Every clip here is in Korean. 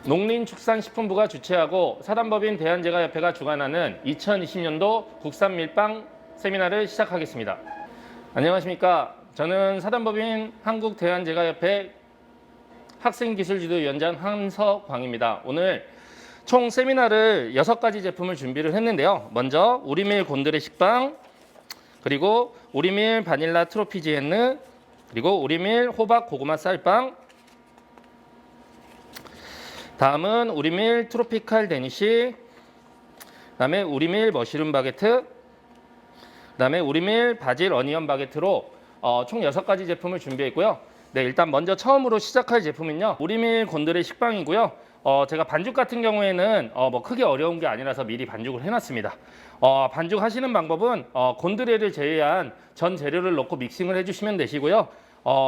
농林축산식품부가 주최하고 사단법인 대한제과협회가 주관하는 2020년도 국산 밀빵 세미나를 시작하겠습니다. 안녕하십니까. 저는 사단법인 한국대한제과협회 학생기술지도위원장 한서광입니다. 오늘 총 세미나를 6가지 제품을 준비를 했는데요. 먼저 우리밀 곤드레 식빵, 그리고 우리밀 바닐라 트로피지 헨느, 그리고 우리밀 호박 고구마 쌀빵, 다음은 우리밀 트로피칼 데니시, 그다음에 우리밀 머쉬룸 바게트, 그다음에 우리밀 바질 어니언 바게트로 총 6가지 제품을 준비했고요. 네, 일단 먼저 처음으로 시작할 제품은요. 우리밀 곤드레 식빵이고요. 제가 반죽 같은 경우에는 뭐 크게 어려운 게 아니라서 미리 반죽을 해놨습니다. 반죽하시는 방법은 곤드레를 제외한 전 재료를 넣고 믹싱을 해주시면 되시고요.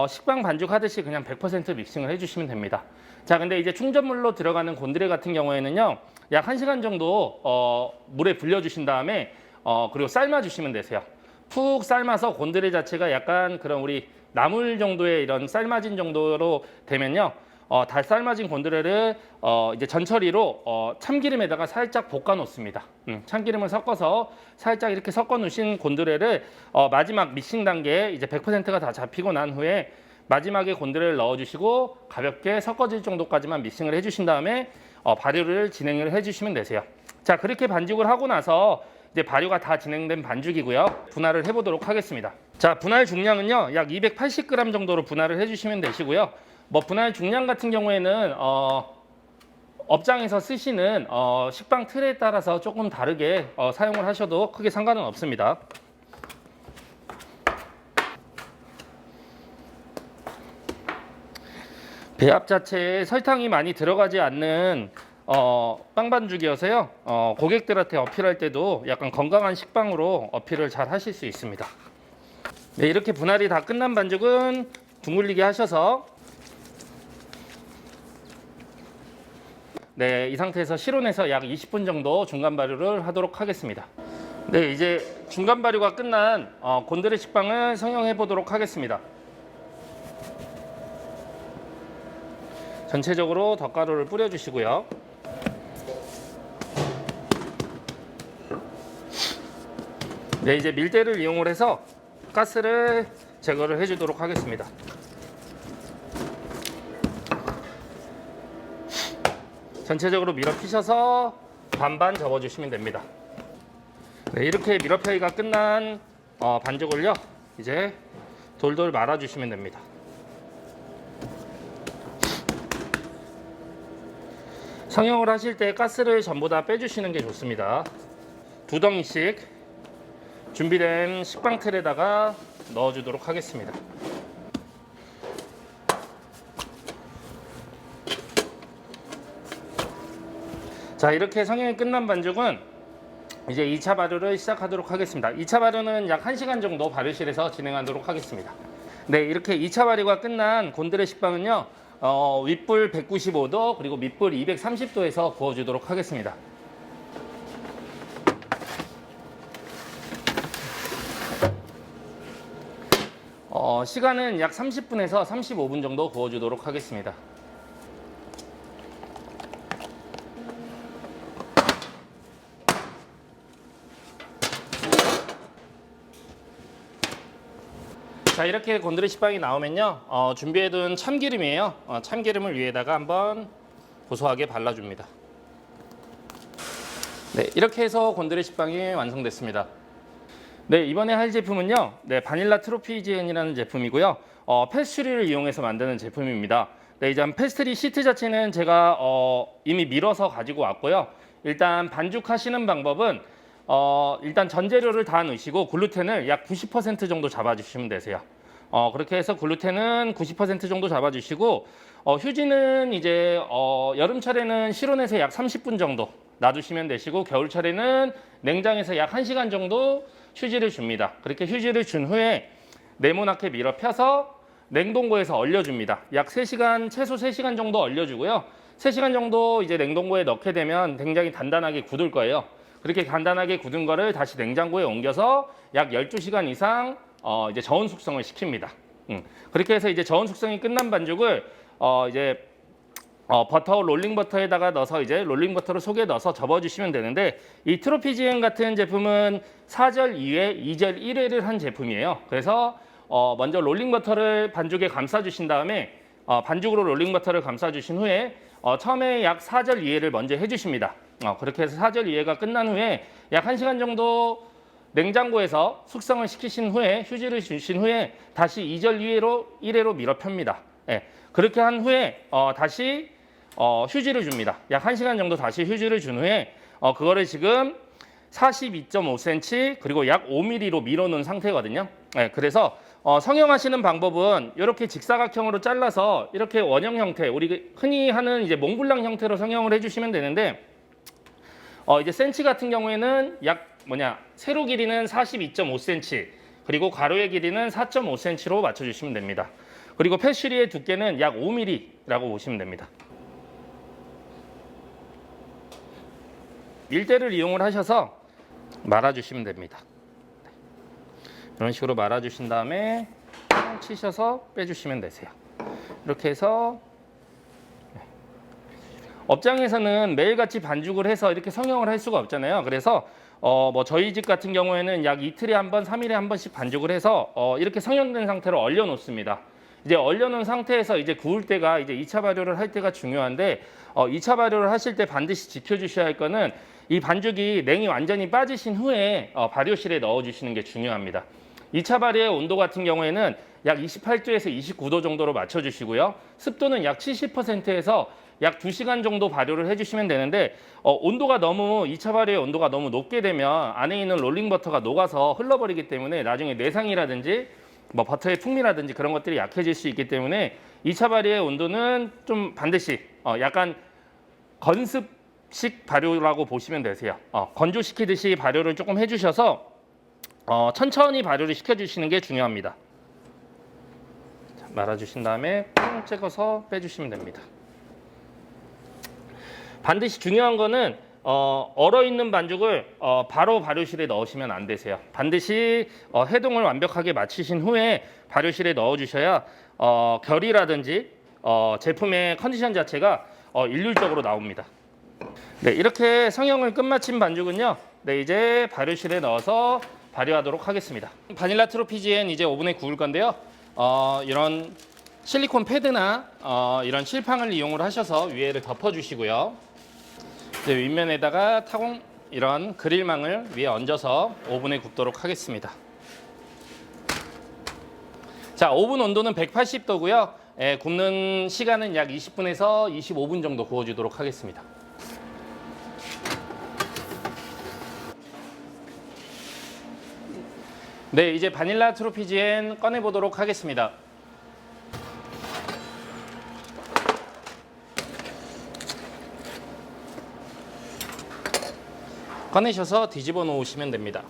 식빵 반죽하듯이 그냥 100% 믹싱을 해주시면 됩니다. 자, 근데 이제 충전물로 들어가는 곤드레 같은 경우에는요, 약 1시간 정도 물에 불려주신 다음에 그리고 삶아주시면 되세요. 푹 삶아서 곤드레 자체가 약간 그런 우리 나물 정도의 이런 삶아진 정도로 되면요, 다 삶아진 곤드레를 이제 전처리로 참기름에다가 살짝 볶아 놓습니다. 참기름을 섞어서 살짝 이렇게 섞어 놓으신 곤드레를 마지막 믹싱 단계에 이제 100%가 다 잡히고 난 후에 마지막에 곤드레를 넣어주시고 가볍게 섞어질 정도까지만 믹싱을 해주신 다음에 발효를 진행을 해주시면 되세요. 자, 그렇게 반죽을 하고 나서 이제 발효가 다 진행된 반죽이고요. 분할을 해보도록 하겠습니다. 자, 분할 중량은요, 약 280g 정도로 분할을 해주시면 되시고요. 뭐 분할 중량 같은 경우에는 업장에서 쓰시는 식빵 틀에 따라서 조금 다르게 사용을 하셔도 크게 상관은 없습니다. 배합 자체에 설탕이 많이 들어가지 않는 빵 반죽이어서요. 고객들한테 어필할 때도 약간 건강한 식빵으로 어필을 잘 하실 수 있습니다. 네, 이렇게 분할이 다 끝난 반죽은 둥글리게 하셔서, 네, 이 상태에서 실온에서 약 20분 정도 중간 발효를 하도록 하겠습니다. 네, 이제 중간 발효가 끝난 곤드레 식빵을 성형해 보도록 하겠습니다. 전체적으로 덧가루를 뿌려주시고요. 네, 이제 밀대를 이용을 해서 가스를 제거를 해주도록 하겠습니다. 전체적으로 밀어 피셔서 반반 접어주시면 됩니다. 네, 이렇게 밀어 펴기가 끝난 반죽을요, 이제 돌돌 말아주시면 됩니다. 성형을 하실 때 가스를 전부 다 빼주시는 게 좋습니다. 2덩이씩 준비된 식빵 틀에다가 넣어주도록 하겠습니다. 자, 이렇게 성형이 끝난 반죽은 이제 2차 발효를 시작하도록 하겠습니다. 2차 발효는 약 1시간 정도 발효실에서 진행하도록 하겠습니다. 네, 이렇게 2차 발효가 끝난 곤드레 식빵은요, 윗불 195도 그리고 밑불 230도에서 구워주도록 하겠습니다. 시간은 약 30분에서 35분 정도 구워주도록 하겠습니다. 자, 이렇게 곤드레 식빵이 나오면요, 준비해둔 참기름이에요. 참기름을 위에다가 한번 고소하게 발라줍니다. 네, 이렇게 해서 곤드레 식빵이 완성됐습니다. 네, 이번에 할 제품은요, 네, 바닐라 트로피지 헨이라는 제품이고요. 페스츄리를 이용해서 만드는 제품입니다. 네, 이제 페스트리 시트 자체는 제가 이미 밀어서 가지고 왔고요. 일단 반죽하시는 방법은 일단 전 재료를 다 넣으시고 글루텐을 약 90% 정도 잡아주시면 되세요. 그렇게 해서 글루텐은 90% 정도 잡아주시고, 휴지는 이제 여름철에는 실온에서 약 30분 정도 놔두시면 되시고, 겨울철에는 냉장에서 약 1시간 정도 휴지를 줍니다. 그렇게 휴지를 준 후에 네모나게 밀어 펴서 냉동고에서 얼려줍니다. 약 3시간, 최소 3시간 정도 얼려주고요. 3시간 정도 이제 냉동고에 넣게 되면 굉장히 단단하게 굳을 거예요. 그렇게 간단하게 굳은 거를 다시 냉장고에 옮겨서 약 12시간 이상 이제 저온 숙성을 시킵니다. 그렇게 해서 이제 저온 숙성이 끝난 반죽을 이제 버터 롤링 버터에다가 넣어서 이제 롤링 버터를 속에 넣어서 접어주시면 되는데, 이 트로피지엔 같은 제품은 4절 2회, 2절 1회를 한 제품이에요. 그래서 먼저 롤링 버터를 반죽에 감싸 주신 다음에 반죽으로 롤링 버터를 감싸 주신 후에 처음에 약 4절 2회를 먼저 해주십니다. 그렇게 해서 4절 2회가 끝난 후에 약 1시간 정도 냉장고에서 숙성을 시키신 후에 휴지를 주신 후에 다시 2절 1회로 밀어 펴니다. 예, 그렇게 한 후에 다시 휴지를 줍니다. 약 1시간 정도 다시 휴지를 준 후에 그거를 지금 42.5cm 그리고 약 5mm로 밀어놓은 상태거든요. 네, 그래서 성형하시는 방법은 이렇게 직사각형으로 잘라서 이렇게 원형 형태, 우리 흔히 하는 이제 몽블랑 형태로 성형을 해주시면 되는데, 이제 센치 같은 경우에는 세로 길이는 42.5cm 그리고 가로의 길이는 4.5cm로 맞춰주시면 됩니다. 그리고 패슈리의 두께는 약 5mm라고 보시면 됩니다. 밀대를 이용을 하셔서 말아주시면 됩니다. 이런 식으로 말아주신 다음에 치셔서 빼주시면 되세요. 이렇게 해서 업장에서는 매일같이 반죽을 해서 이렇게 성형을 할 수가 없잖아요. 그래서 저희 집 같은 경우에는 약 이틀에 한 번, 3일에 한 번씩 반죽을 해서 이렇게 성형된 상태로 얼려 놓습니다. 이제 얼려놓은 상태에서 이제 구울 때가 이제 2차 발효를 할 때가 중요한데, 2차 발효를 하실 때 반드시 지켜주셔야 할 거는 이 반죽이 냉이 완전히 빠지신 후에 발효실에 넣어주시는 게 중요합니다. 2차 발효의 온도 같은 경우에는 약 28도에서 29도 정도로 맞춰주시고요. 습도는 약 70%에서 약 2시간 정도 발효를 해주시면 되는데, 온도가 너무 2차 발효의 온도가 너무 높게 되면 안에 있는 롤링 버터가 녹아서 흘러버리기 때문에 나중에 내상이라든지 버터의 풍미라든지 그런 것들이 약해질 수 있기 때문에 2차 발효의 온도는 좀 반드시 약간 건습식 발효라고 보시면 되세요. 건조시키듯이 발효를 조금 해주셔서 천천히 발효를 시켜주시는 게 중요합니다. 자, 말아주신 다음에 콩 찍어서 빼주시면 됩니다. 반드시 중요한 거는 얼어있는 반죽을 바로 발효실에 넣으시면 안 되세요. 반드시 해동을 완벽하게 마치신 후에 발효실에 넣어주셔야 결이라든지 제품의 컨디션 자체가 일률적으로 나옵니다. 네, 이렇게 성형을 끝마친 반죽은요, 네, 이제 발효실에 넣어서 발효하도록 하겠습니다. 바닐라 트로피지엔 이제 오븐에 구울 건데요. 이런 실리콘 패드나 이런 실팡을 이용을 하셔서 위에를 덮어주시고요. 이제 윗면에다가 타공 이런 그릴망을 위에 얹어서 오븐에 굽도록 하겠습니다. 자, 오븐 온도는 180도고요. 굽는 시간은 약 20분에서 25분 정도 구워주도록 하겠습니다. 네, 이제 바닐라 트로피지엔 꺼내보도록 하겠습니다. 꺼내셔서 뒤집어 놓으시면 됩니다.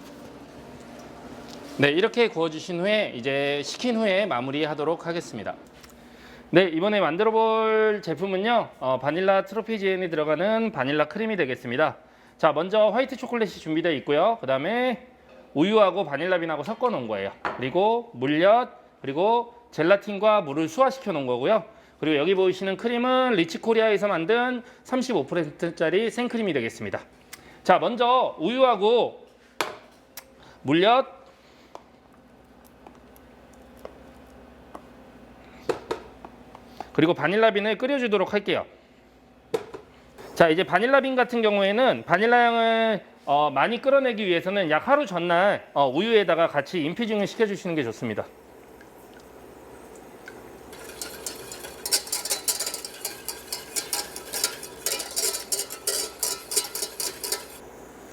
네, 이렇게 구워주신 후에 이제 식힌 후에 마무리하도록 하겠습니다. 네, 이번에 만들어 볼 제품은요, 바닐라 트로피지엔에 들어가는 바닐라 크림이 되겠습니다. 자, 먼저 화이트 초콜릿이 준비되어 있고요. 그 다음에 우유하고 바닐라빈하고 섞어 놓은 거예요. 그리고 물엿, 그리고 젤라틴과 물을 수화시켜 놓은 거고요. 그리고 여기 보이시는 크림은 리치코리아에서 만든 35%짜리 생크림이 되겠습니다. 자, 먼저 우유하고 물엿, 그리고 바닐라빈을 끓여주도록 할게요. 자, 이제 바닐라빈 같은 경우에는 바닐라 향을 많이 끌어내기 위해서는 약 하루 전날 우유에다가 같이 인퓨징을 시켜주시는 게 좋습니다.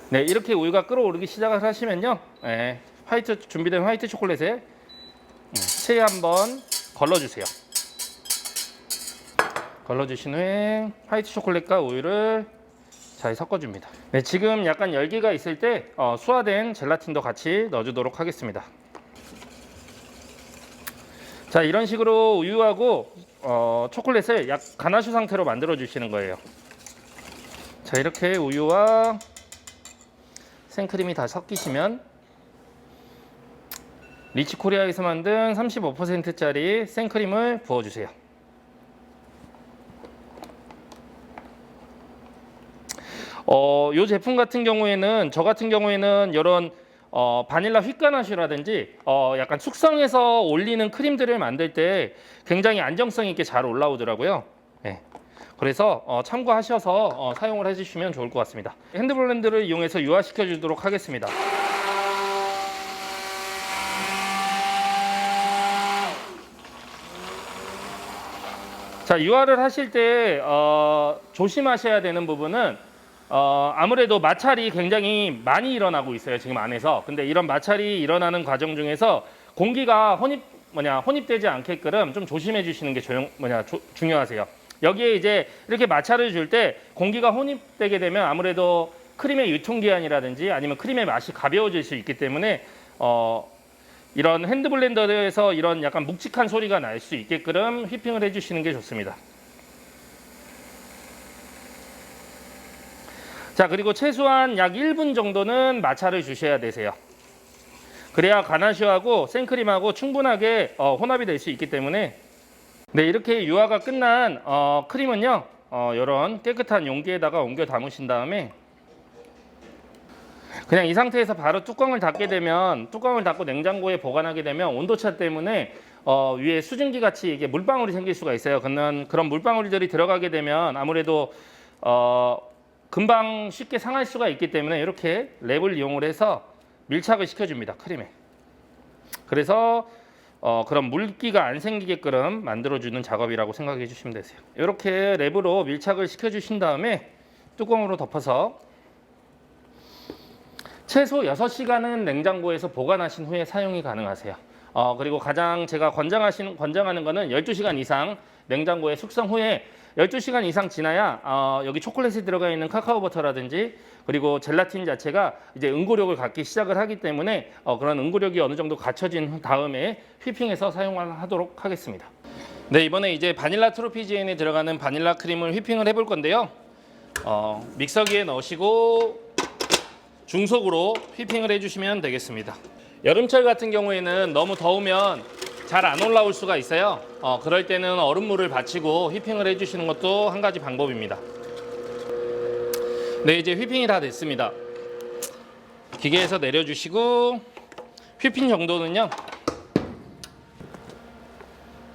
네, 이렇게 우유가 끓어오르기 시작을 하시면요, 준비된 화이트 초콜릿에 체에 한번 걸러주세요. 걸러주신 후에 화이트 초콜릿과 우유를 잘 섞어줍니다. 네, 지금 약간 열기가 있을 때 수화된 젤라틴도 같이 넣어주도록 하겠습니다. 자, 이런 식으로 우유하고 초콜릿을 약 가나슈 상태로 만들어 주시는 거예요. 자, 이렇게 우유와 생크림이 다 섞이시면 리치코리아에서 만든 35%짜리 생크림을 부어주세요. 요 제품 같은 경우에는 저 같은 경우에는 이런 바닐라 휘가나쉬라든지 약간 숙성해서 올리는 크림들을 만들 때 굉장히 안정성 있게 잘 올라오더라고요. 네. 그래서 참고하셔서 사용을 해주시면 좋을 것 같습니다. 핸드블렌더를 이용해서 유화시켜 주도록 하겠습니다. 자, 유화를 하실 때 조심하셔야 되는 부분은 아무래도 마찰이 굉장히 많이 일어나고 있어요, 지금 안에서. 근데 이런 마찰이 일어나는 과정 중에서 공기가 혼입되지 않게끔 좀 조심해 주시는 게 중요하세요. 여기에 이제 이렇게 마찰을 줄 때 공기가 혼입되게 되면 아무래도 크림의 유통기한이라든지 아니면 크림의 맛이 가벼워질 수 있기 때문에 이런 핸드블렌더에서 이런 약간 묵직한 소리가 날 수 있게끔 휘핑을 해주시는 게 좋습니다. 자, 그리고 최소한 약 1분 정도는 마찰을 주셔야 되세요. 그래야 가나쉬하고 생크림하고 충분하게 혼합이 될 수 있기 때문에. 네, 이렇게 유화가 끝난 크림은요, 이런 깨끗한 용기에다가 옮겨 담으신 다음에 그냥 이 상태에서 바로 뚜껑을 닫게 되면, 뚜껑을 닫고 냉장고에 보관하게 되면 온도차 때문에 위에 수증기 같이 이게 물방울이 생길 수가 있어요. 그런 물방울들이 들어가게 되면 아무래도 금방 쉽게 상할 수가 있기 때문에 이렇게 랩을 이용을 해서 밀착을 시켜줍니다, 크림에. 그래서 그런 물기가 안 생기게끔 만들어주는 작업이라고 생각해 주시면 되세요. 이렇게 랩으로 밀착을 시켜주신 다음에 뚜껑으로 덮어서 최소 6시간은 냉장고에서 보관하신 후에 사용이 가능하세요. 그리고 가장 제가 권장하는 거는 12시간 이상 냉장고에 숙성 후에 12시간 이상 지나야 여기 초콜릿에 들어가 있는 카카오 버터라든지 그리고 젤라틴 자체가 이제 응고력을 갖기 시작을 하기 때문에 그런 응고력이 어느 정도 갖춰진 다음에 휘핑해서 사용하도록 하겠습니다. 네, 이번에 이제 바닐라 트로피지엔에 들어가는 바닐라 크림을 휘핑을 해볼 건데요. 믹서기에 넣으시고 중속으로 휘핑을 해주시면 되겠습니다. 여름철 같은 경우에는 너무 더우면 잘 안 올라올 수가 있어요. 그럴 때는 얼음물을 받치고 휘핑을 해주시는 것도 한 가지 방법입니다. 네, 이제 휘핑이 다 됐습니다. 기계에서 내려주시고 휘핑 정도는요,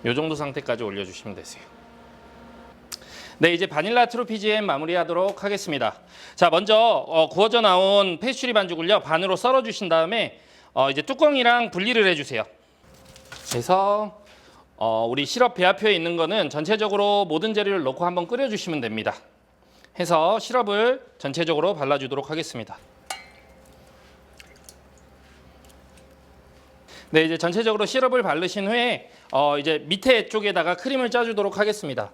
이 정도 상태까지 올려주시면 되세요. 네, 이제 바닐라 트로피지엔 마무리하도록 하겠습니다. 자, 먼저 구워져 나온 페스츄리 반죽을요 반으로 썰어 주신 다음에 이제 뚜껑이랑 분리를 해주세요. 그래서 우리 시럽 배합표에 있는 거는 전체적으로 모든 재료를 넣고 한번 끓여주시면 됩니다. 해서 시럽을 전체적으로 발라주도록 하겠습니다. 네, 이제 전체적으로 시럽을 바르신 후에 이제 밑에 쪽에다가 크림을 짜주도록 하겠습니다.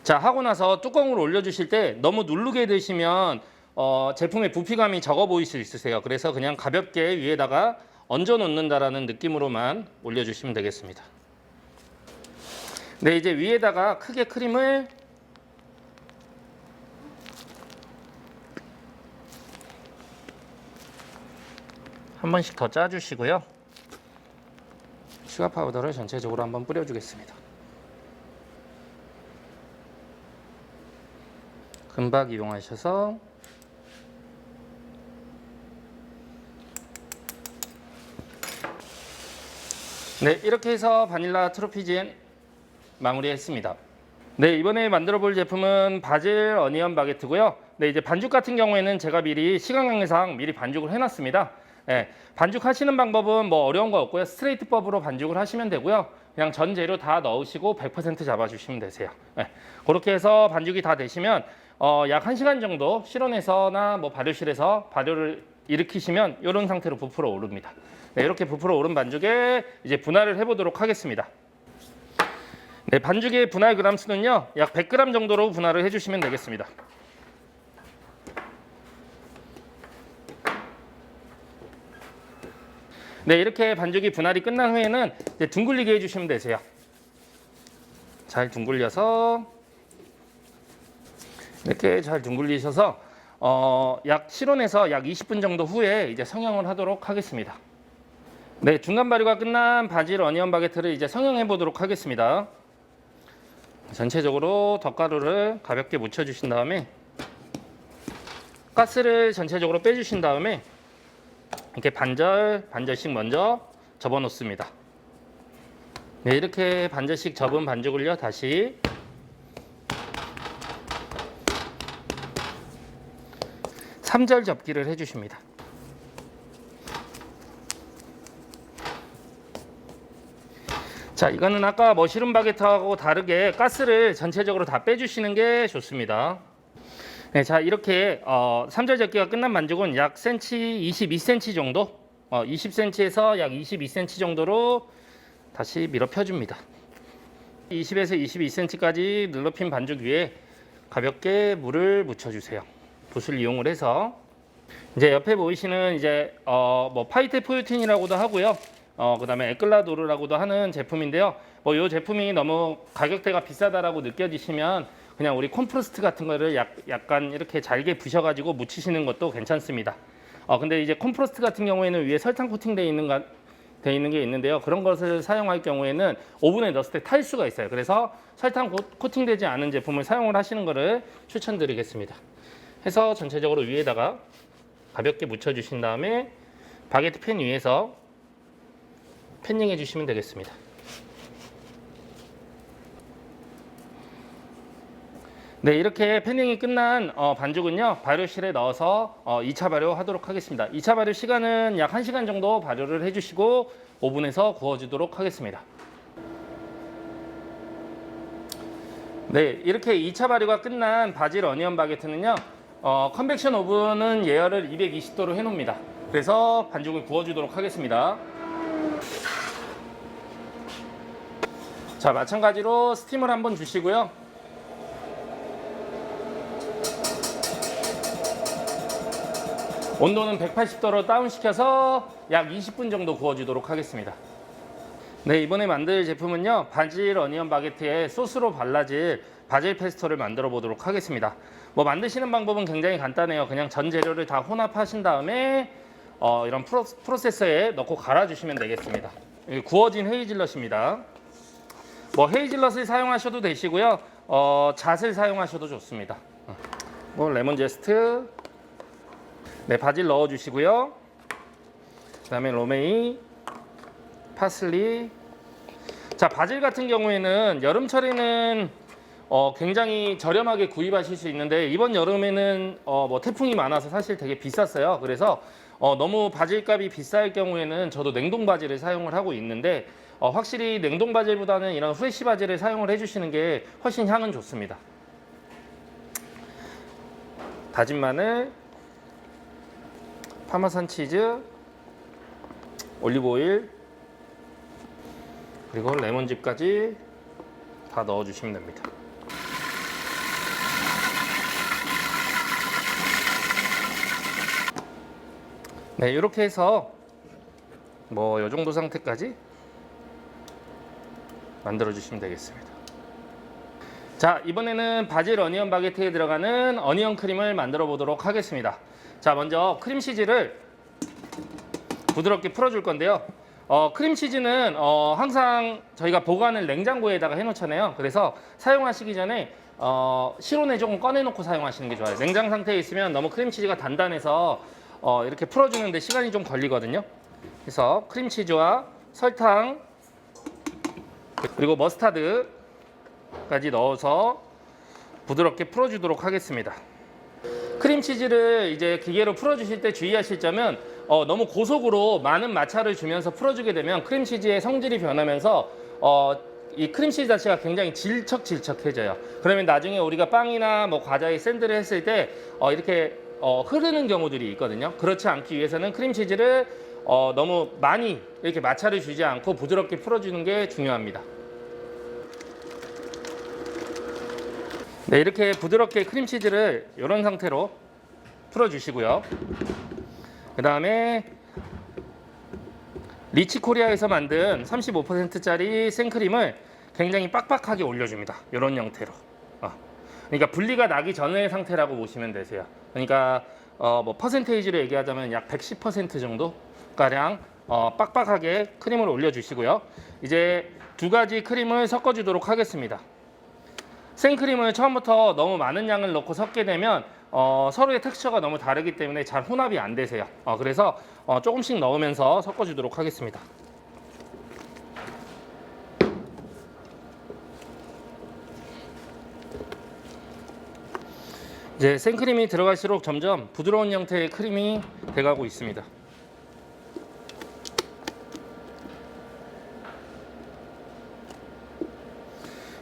자, 하고 나서 뚜껑을 올려주실 때 너무 누르게 되시면 제품의 부피감이 적어 보일 수 있으세요. 그래서 그냥 가볍게 위에다가 얹어 놓는다라는 느낌으로만 올려주시면 되겠습니다. 네, 이제 위에다가 크게 크림을 한 번씩 더 짜주시고요. 슈가 파우더를 전체적으로 한번 뿌려주겠습니다. 금박 이용하셔서 네, 이렇게 해서 바닐라 트로피지엔 마무리했습니다. 네, 이번에 만들어 볼 제품은 바질 어니언 바게트고요. 네, 이제 반죽 같은 경우에는 제가 미리 시간 관계상 미리 반죽을 해놨습니다. 네, 반죽하시는 방법은 뭐 어려운 거 없고요. 스트레이트법으로 반죽을 하시면 되고요. 그냥 전 재료 다 넣으시고 100% 잡아주시면 되세요. 네, 그렇게 해서 반죽이 다 되시면 약 1시간 정도 실온에서나 뭐 발효실에서 발효를 일으키시면 이런 상태로 부풀어 오릅니다. 네, 이렇게 부풀어 오른 반죽에 이제 분할을 해보도록 하겠습니다. 네, 반죽의 분할 그람 수는요, 약 100g 정도로 분할을 해주시면 되겠습니다. 네, 이렇게 반죽이 분할이 끝난 후에는 이제 둥글리게 해주시면 되세요. 잘 둥글려서 이렇게 잘 둥글리셔서 약 실온에서 약 20분 정도 후에 이제 성형을 하도록 하겠습니다. 네, 중간 발효가 끝난 바질 어니언 바게트를 이제 성형해 보도록 하겠습니다. 전체적으로 덧가루를 가볍게 묻혀 주신 다음에 가스를 전체적으로 빼주신 다음에 이렇게 반절씩 먼저 접어 놓습니다. 네, 이렇게 반절씩 접은 반죽을요 다시 삼절 접기를 해주십니다. 자, 이거는 아까 머시룸 바게트하고 다르게 가스를 전체적으로 다 빼주시는 게 좋습니다. 네, 자, 이렇게 3절 접기가 끝난 반죽은 약 22cm 정도, 20cm에서 약 22cm 정도로 다시 밀어 펴줍니다. 20에서 22cm까지 눌러핀 반죽 위에 가볍게 물을 묻혀주세요. 붓을 이용을 해서 이제 옆에 보이시는 이제 뭐 파이테 포유틴이라고도 하고요. 그다음에 에클라도르라고도 하는 제품인데요. 뭐 이 제품이 너무 가격대가 비싸다라고 느껴지시면 그냥 우리 콤프로스트 같은 거를 약간 이렇게 잘게 부셔가지고 묻히시는 것도 괜찮습니다. 근데 이제 콤프로스트 같은 경우에는 위에 설탕 코팅되어 있는 게 있는데요. 그런 것을 사용할 경우에는 오븐에 넣었을 때 탈 수가 있어요. 그래서 설탕 코팅되지 않은 제품을 사용을 하시는 것을 추천드리겠습니다. 해서 전체적으로 위에다가 가볍게 묻혀주신 다음에 바게트 팬 위에서 팬닝 해주시면 되겠습니다. 네, 이렇게 팬닝이 끝난 반죽은요 발효실에 넣어서 2차 발효하도록 하겠습니다. 2차 발효 시간은 약 1시간 정도 발효를 해주시고 오븐에서 구워주도록 하겠습니다. 네, 이렇게 2차 발효가 끝난 바질 어니언 바게트는요 컨벡션 오븐은 예열을 220도로 해놓습니다. 그래서 반죽을 구워주도록 하겠습니다. 자, 마찬가지로 스팀을 한번 주시고요. 온도는 180도로 다운시켜서 약 20분 정도 구워주도록 하겠습니다. 네, 이번에 만들 제품은요 바질 어니언 바게트에 소스로 발라질 바질 페스토를 만들어 보도록 하겠습니다. 뭐 만드시는 방법은 굉장히 간단해요. 그냥 전 재료를 다 혼합하신 다음에 이런 프로세서에 넣고 갈아주시면 되겠습니다. 구워진 헤이즐넛입니다. 뭐 헤이즐넛을 사용하셔도 되시고요, 잣을 사용하셔도 좋습니다. 뭐 레몬 제스트, 네, 바질 넣어주시고요. 그다음에 로메인, 파슬리. 자, 바질 같은 경우에는 여름철에는 굉장히 저렴하게 구입하실 수 있는데 이번 여름에는 뭐 태풍이 많아서 사실 되게 비쌌어요. 그래서 너무 바질 값이 비쌀 경우에는 저도 냉동 바질을 사용을 하고 있는데 확실히 냉동 바질보다는 이런 프레시 바질을 사용을 해주시는 게 훨씬 향은 좋습니다. 다진 마늘, 파마산 치즈, 올리브 오일, 그리고 레몬즙까지 다 넣어주시면 됩니다. 네, 이렇게 해서 뭐 이 정도 상태까지 만들어 주시면 되겠습니다. 자, 이번에는 바질 어니언 바게트에 들어가는 어니언 크림을 만들어 보도록 하겠습니다. 자, 먼저 크림치즈를 부드럽게 풀어줄 건데요. 크림치즈는 항상 저희가 보관을 냉장고에다가 해놓잖아요. 그래서 사용하시기 전에 실온에 조금 꺼내놓고 사용하시는 게 좋아요. 냉장 상태에 있으면 너무 크림치즈가 단단해서 이렇게 풀어주는데 시간이 좀 걸리거든요. 그래서 크림치즈와 설탕 그리고 머스타드까지 넣어서 부드럽게 풀어주도록 하겠습니다. 크림치즈를 이제 기계로 풀어주실 때 주의하실 점은 너무 고속으로 많은 마찰을 주면서 풀어주게 되면 크림치즈의 성질이 변하면서 이 크림치즈 자체가 굉장히 질척질척해져요. 그러면 나중에 우리가 빵이나 뭐 과자에 샌드를 했을 때 이렇게 흐르는 경우들이 있거든요. 그렇지 않기 위해서는 크림치즈를 너무 많이 이렇게 마찰을 주지 않고 부드럽게 풀어주는 게 중요합니다. 네, 이렇게 부드럽게 크림치즈를 이런 상태로 풀어주시고요. 그 다음에 리치코리아에서 만든 35%짜리 생크림을 굉장히 빡빡하게 올려줍니다. 이런 형태로. 그러니까 분리가 나기 전의 상태라고 보시면 되세요. 그러니까 뭐 퍼센테이지로 얘기하자면 약 110% 정도 가량 빡빡하게 크림을 올려주시고요. 이제 두 가지 크림을 섞어주도록 하겠습니다. 생크림을 처음부터 너무 많은 양을 넣고 섞게 되면 서로의 텍스처가 너무 다르기 때문에 잘 혼합이 안 되세요. 그래서 조금씩 넣으면서 섞어주도록 하겠습니다. 이제 생크림이 들어갈수록 점점 부드러운 형태의 크림이 돼가고 있습니다.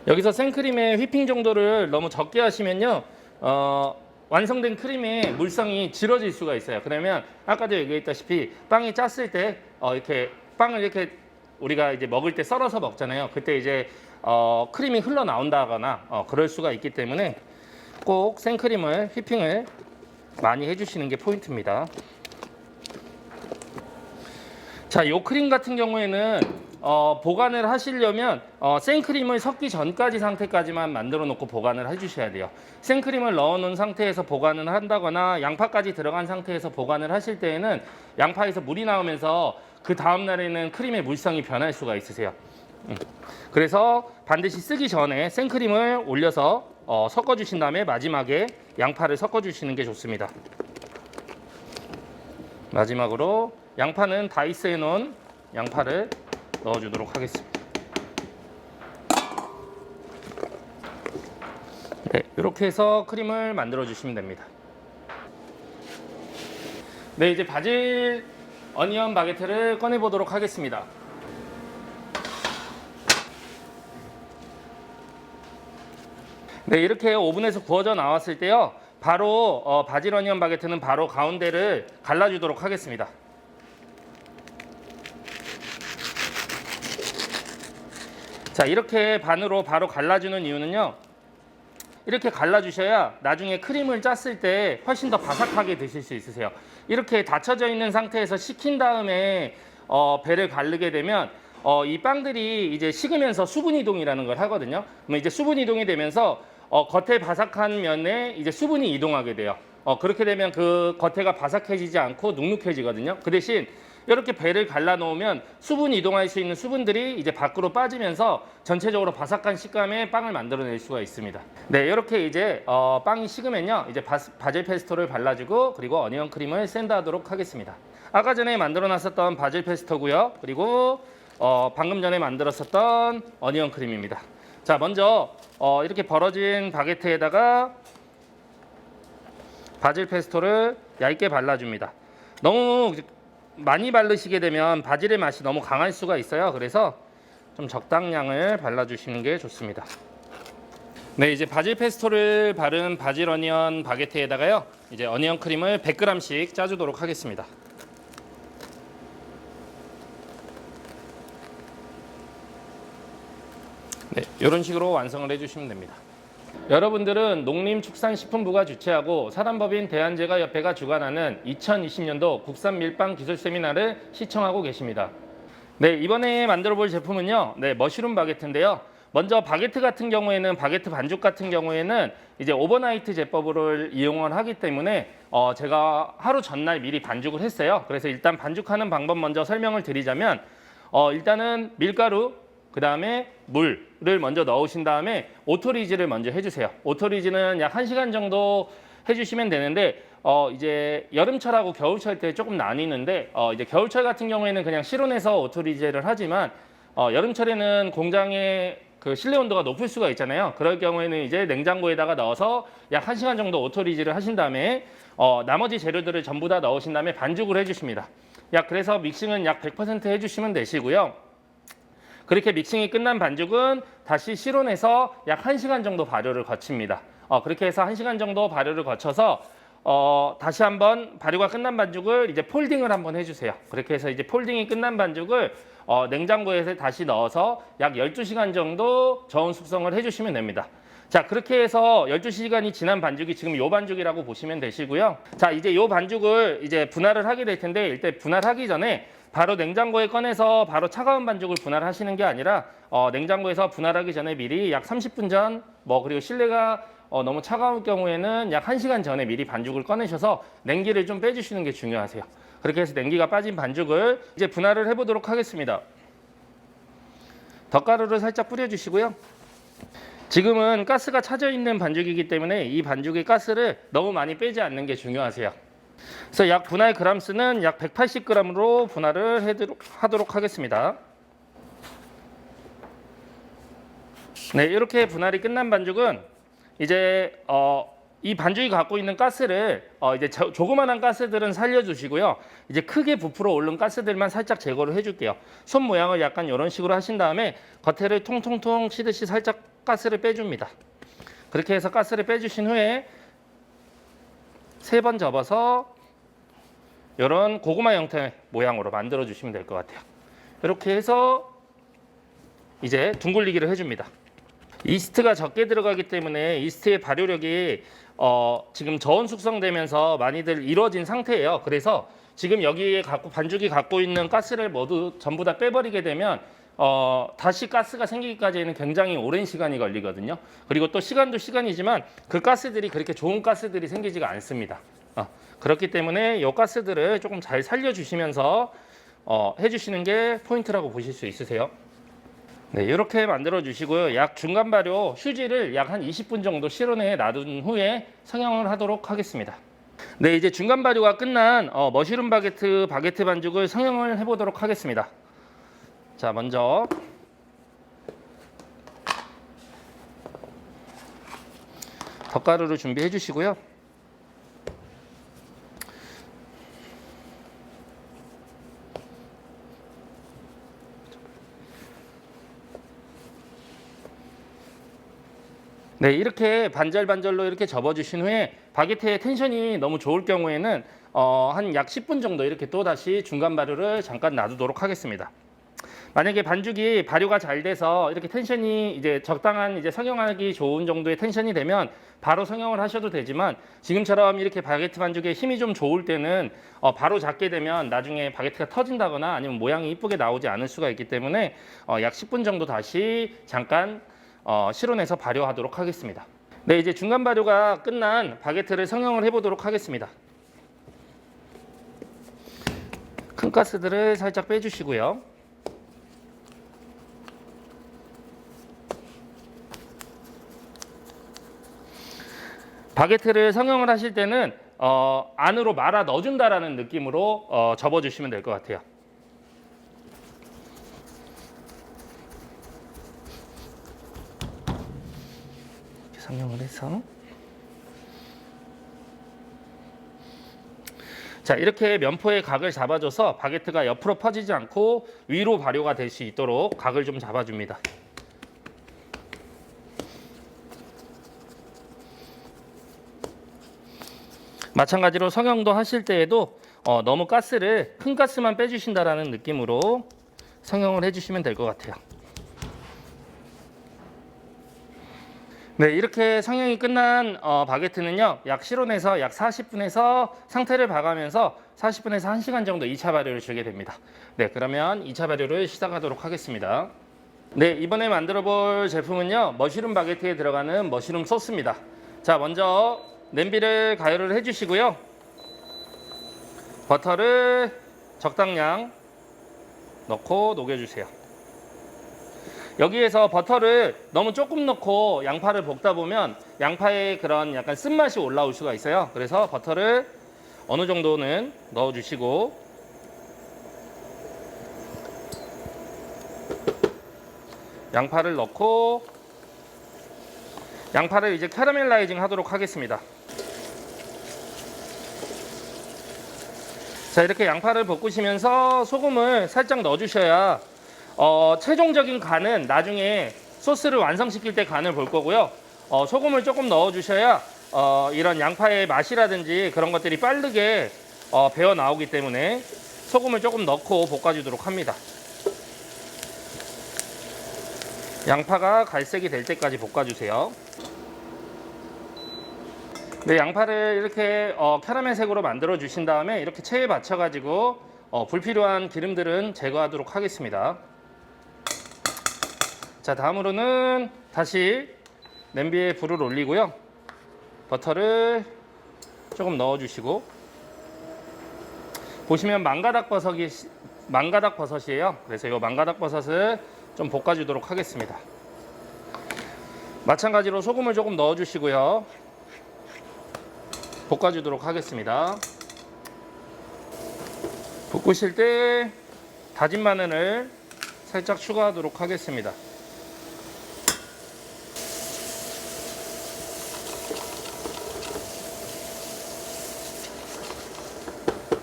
여기서 생크림의 휘핑 정도를 너무 적게 하시면요, 완성된 크림의 물성이 질어질 수가 있어요. 그러면 아까도 얘기했다시피 빵이 짰을 때 이렇게 빵을 이렇게 우리가 이제 먹을 때 썰어서 먹잖아요. 그때 이제 크림이 흘러나온다거나 그럴 수가 있기 때문에 꼭 생크림을 휘핑을 많이 해주시는 게 포인트입니다. 자, 이 크림 같은 경우에는 보관을 하시려면 생크림을 섞기 전까지 상태까지만 만들어 놓고 보관을 해주셔야 돼요. 생크림을 넣어 놓은 상태에서 보관을 한다거나 양파까지 들어간 상태에서 보관을 하실 때에는 양파에서 물이 나오면서 그 다음 날에는 크림의 물성이 변할 수가 있으세요. 그래서 반드시 쓰기 전에 생크림을 올려서 섞어 주신 다음에 마지막에 양파를 섞어 주시는 게 좋습니다. 마지막으로 양파는 다이스해 놓은 양파를 넣어주도록 하겠습니다. 네, 이렇게 해서 크림을 만들어 주시면 됩니다. 네, 이제 바질 어니언 바게트를 꺼내 보도록 하겠습니다. 네, 이렇게 오븐에서 구워져 나왔을 때요, 바로 바질 어니언 바게트는 바로 가운데를 갈라주도록 하겠습니다. 자, 이렇게 반으로 바로 갈라주는 이유는요, 이렇게 갈라주셔야 나중에 크림을 짰을 때 훨씬 더 바삭하게 드실 수 있으세요. 이렇게 닫혀져 있는 상태에서 식힌 다음에 배를 가르게 되면 이 빵들이 이제 식으면서 수분 이동이라는 걸 하거든요. 그러면 이제 수분 이동이 되면서 겉에 바삭한 면에 이제 수분이 이동하게 돼요. 그렇게 되면 그 겉에가 바삭해지지 않고 눅눅해지거든요. 그 대신 이렇게 배를 갈라 놓으면 수분 이동할 수 있는 수분들이 이제 밖으로 빠지면서 전체적으로 바삭한 식감의 빵을 만들어낼 수가 있습니다. 네, 이렇게 이제 빵이 식으면요, 이제 바질 페스토를 발라주고 그리고 어니언 크림을 샌드하도록 하겠습니다. 아까 전에 만들어 놨었던 바질 페스토고요. 그리고 방금 전에 만들었었던 어니언 크림입니다. 자, 먼저 이렇게 벌어진 바게트에다가 바질 페스토를 얇게 발라줍니다. 너무 많이 바르시게 되면 바질의 맛이 너무 강할 수가 있어요. 그래서 좀 적당량을 발라주시는 게 좋습니다. 네, 이제 바질 페스토를 바른 바질 어니언 바게트에다가요, 이제 어니언 크림을 100g씩 짜주도록 하겠습니다. 네, 이런 식으로 완성을 해주시면 됩니다. 여러분들은 농림축산식품부가 주최하고 사단법인 대한제과협회가 주관하는 2020년도 국산 밀빵 기술 세미나를 시청하고 계십니다. 네, 이번에 만들어 볼 제품은요, 네, 머쉬룸 바게트인데요. 먼저 바게트 같은 경우에는, 바게트 반죽 같은 경우에는 이제 오버나이트 제법을 이용을 하기 때문에 제가 하루 전날 미리 반죽을 했어요. 그래서 일단 반죽하는 방법 먼저 설명을 드리자면, 일단은 밀가루, 그 다음에 물을 먼저 넣으신 다음에 오토리즈를 먼저 해주세요. 오토리즈는 약 1시간 정도 해주시면 되는데, 이제 여름철하고 겨울철 때 조금 나뉘는데, 이제 겨울철 같은 경우에는 그냥 실온에서 오토리즈를 하지만, 여름철에는 공장의 그 실내 온도가 높을 수가 있잖아요. 그럴 경우에는 이제 냉장고에다가 넣어서 약 1시간 정도 오토리즈를 하신 다음에 나머지 재료들을 전부 다 넣으신 다음에 반죽을 해주십니다. 그래서 믹싱은 약 100% 해주시면 되시고요. 그렇게 믹싱이 끝난 반죽은 다시 실온에서 약 1시간 정도 발효를 거칩니다. 그렇게 해서 1시간 정도 발효를 거쳐서 다시 한번 발효가 끝난 반죽을 이제 폴딩을 한번 해주세요. 그렇게 해서 이제 폴딩이 끝난 반죽을 냉장고에 다시 넣어서 약 12시간 정도 저온 숙성을 해주시면 됩니다. 자, 그렇게 해서 12시간이 지난 반죽이 지금 요 반죽이라고 보시면 되시고요. 자, 이제 요 반죽을 이제 분할을 하게 될 텐데, 일단 분할하기 전에 바로 냉장고에 꺼내서 바로 차가운 반죽을 분할하시는 게 아니라 냉장고에서 분할하기 전에 미리 약 30분 전, 그리고 실내가 너무 차가울 경우에는 약 1시간 전에 미리 반죽을 꺼내셔서 냉기를 좀 빼주시는 게 중요하세요. 그렇게 해서 냉기가 빠진 반죽을 이제 분할을 해보도록 하겠습니다. 덧가루를 살짝 뿌려주시고요. 지금은 가스가 차져 있는 반죽이기 때문에 이 반죽의 가스를 너무 많이 빼지 않는 게 중요하세요. 그래서 약 분할 그람수는 약 180g으로 분할을 하도록 하겠습니다. 네, 이렇게 분할이 끝난 반죽은 이제 이 반죽이 갖고 있는 가스를 이제 조그만한 가스들은 살려주시고요. 이제 크게 부풀어 오른 가스들만 살짝 제거를 해줄게요. 손 모양을 약간 이런 식으로 하신 다음에 겉에를 통통통 치듯이 살짝 가스를 빼줍니다. 그렇게 해서 가스를 빼주신 후에 3번 접어서 이런 고구마 형태 모양으로 만들어 주시면 될 것 같아요. 이렇게 해서 이제 둥글리기를 해줍니다. 이스트가 적게 들어가기 때문에 이스트의 발효력이 지금 저온 숙성되면서 많이들 이루어진 상태예요. 그래서 지금 여기에 반죽이 갖고 있는 가스를 모두 전부 다 빼버리게 되면 다시 가스가 생기기까지는 굉장히 오랜 시간이 걸리거든요. 그리고 또 시간도 시간이지만 그 가스들이 그렇게 좋은 가스들이 생기지가 않습니다. 그렇기 때문에 이 가스들을 조금 잘 살려주시면서 해주시는 게 포인트라고 보실 수 있으세요. 네, 이렇게 만들어 주시고요. 약 중간 발효 휴지를 약 한 20분 정도 실온에 놔둔 후에 성형을 하도록 하겠습니다. 네, 이제 중간 발효가 끝난 머쉬룸 바게트 반죽을 성형을 해보도록 하겠습니다. 자, 먼저 덧가루를 준비해 주시고요. 네, 이렇게 반절반절로 이렇게 접어주신 후에 바게트의 텐션이 너무 좋을 경우에는 한 약 10분 정도 이렇게 또 다시 중간 발효를 잠깐 놔두도록 하겠습니다. 만약에 반죽이 발효가 잘 돼서 이렇게 텐션이 이제 적당한 이제 성형하기 좋은 정도의 텐션이 되면 바로 성형을 하셔도 되지만 지금처럼 이렇게 바게트 반죽에 힘이 좀 좋을 때는 바로 잡게 되면 나중에 바게트가 터진다거나 아니면 모양이 이쁘게 나오지 않을 수가 있기 때문에 약 10분 정도 다시 잠깐 실온에서 발효하도록 하겠습니다. 네, 이제 중간 발효가 끝난 바게트를 성형을 해보도록 하겠습니다. 큰 가스들을 살짝 빼주시고요. 바게트를 성형을 하실 때는 안으로 말아 넣어준다라는 느낌으로 접어주시면 될 것 같아요. 성형을 해서 자, 이렇게 면포의 각을 잡아줘서 바게트가 옆으로 퍼지지 않고 위로 발효가 될 수 있도록 각을 좀 잡아줍니다. 마찬가지로 성형도 하실 때에도 너무 큰 가스만 빼주신다라는 느낌으로 성형을 해주시면 될 것 같아요. 네, 이렇게 성형이 끝난 바게트는요, 약 실온에서 약 40분에서 상태를 봐가면서 40분에서 1시간 정도 2차 발효를 주게 됩니다. 네, 그러면 2차 발효를 시작하도록 하겠습니다. 네, 이번에 만들어 볼 제품은요, 머쉬룸 바게트에 들어가는 머쉬룸 소스입니다. 자, 먼저 냄비를 가열을 해주시고요. 버터를 적당량 넣고 녹여주세요. 여기에서 버터를 너무 조금 넣고 양파를 볶다 보면 양파의 그런 약간 쓴맛이 올라올 수가 있어요. 그래서 버터를 어느 정도는 넣어주시고 양파를 넣고 양파를 이제 캐러멜라이징 하도록 하겠습니다. 자, 이렇게 양파를 볶으시면서 소금을 살짝 넣어주셔야 최종적인 간은 나중에 소스를 완성시킬 때 간을 볼 거고요. 소금을 조금 넣어주셔야 이런 양파의 맛이라든지 그런 것들이 빠르게 배어 나오기 때문에 소금을 조금 넣고 볶아주도록 합니다. 양파가 갈색이 될 때까지 볶아주세요. 네, 양파를 이렇게 캐러멜색으로 만들어 주신 다음에 이렇게 체에 받쳐 가지고 불필요한 기름들은 제거하도록 하겠습니다. 자, 다음으로는 다시 냄비에 불을 올리고요. 버터를 조금 넣어 주시고 보시면 망가닥 버섯이에요. 그래서 이 망가닥 버섯을 좀 볶아주도록 하겠습니다. 마찬가지로 소금을 조금 넣어주시고요. 볶아주도록 하겠습니다. 볶으실 때 다진 마늘을 살짝 추가하도록 하겠습니다.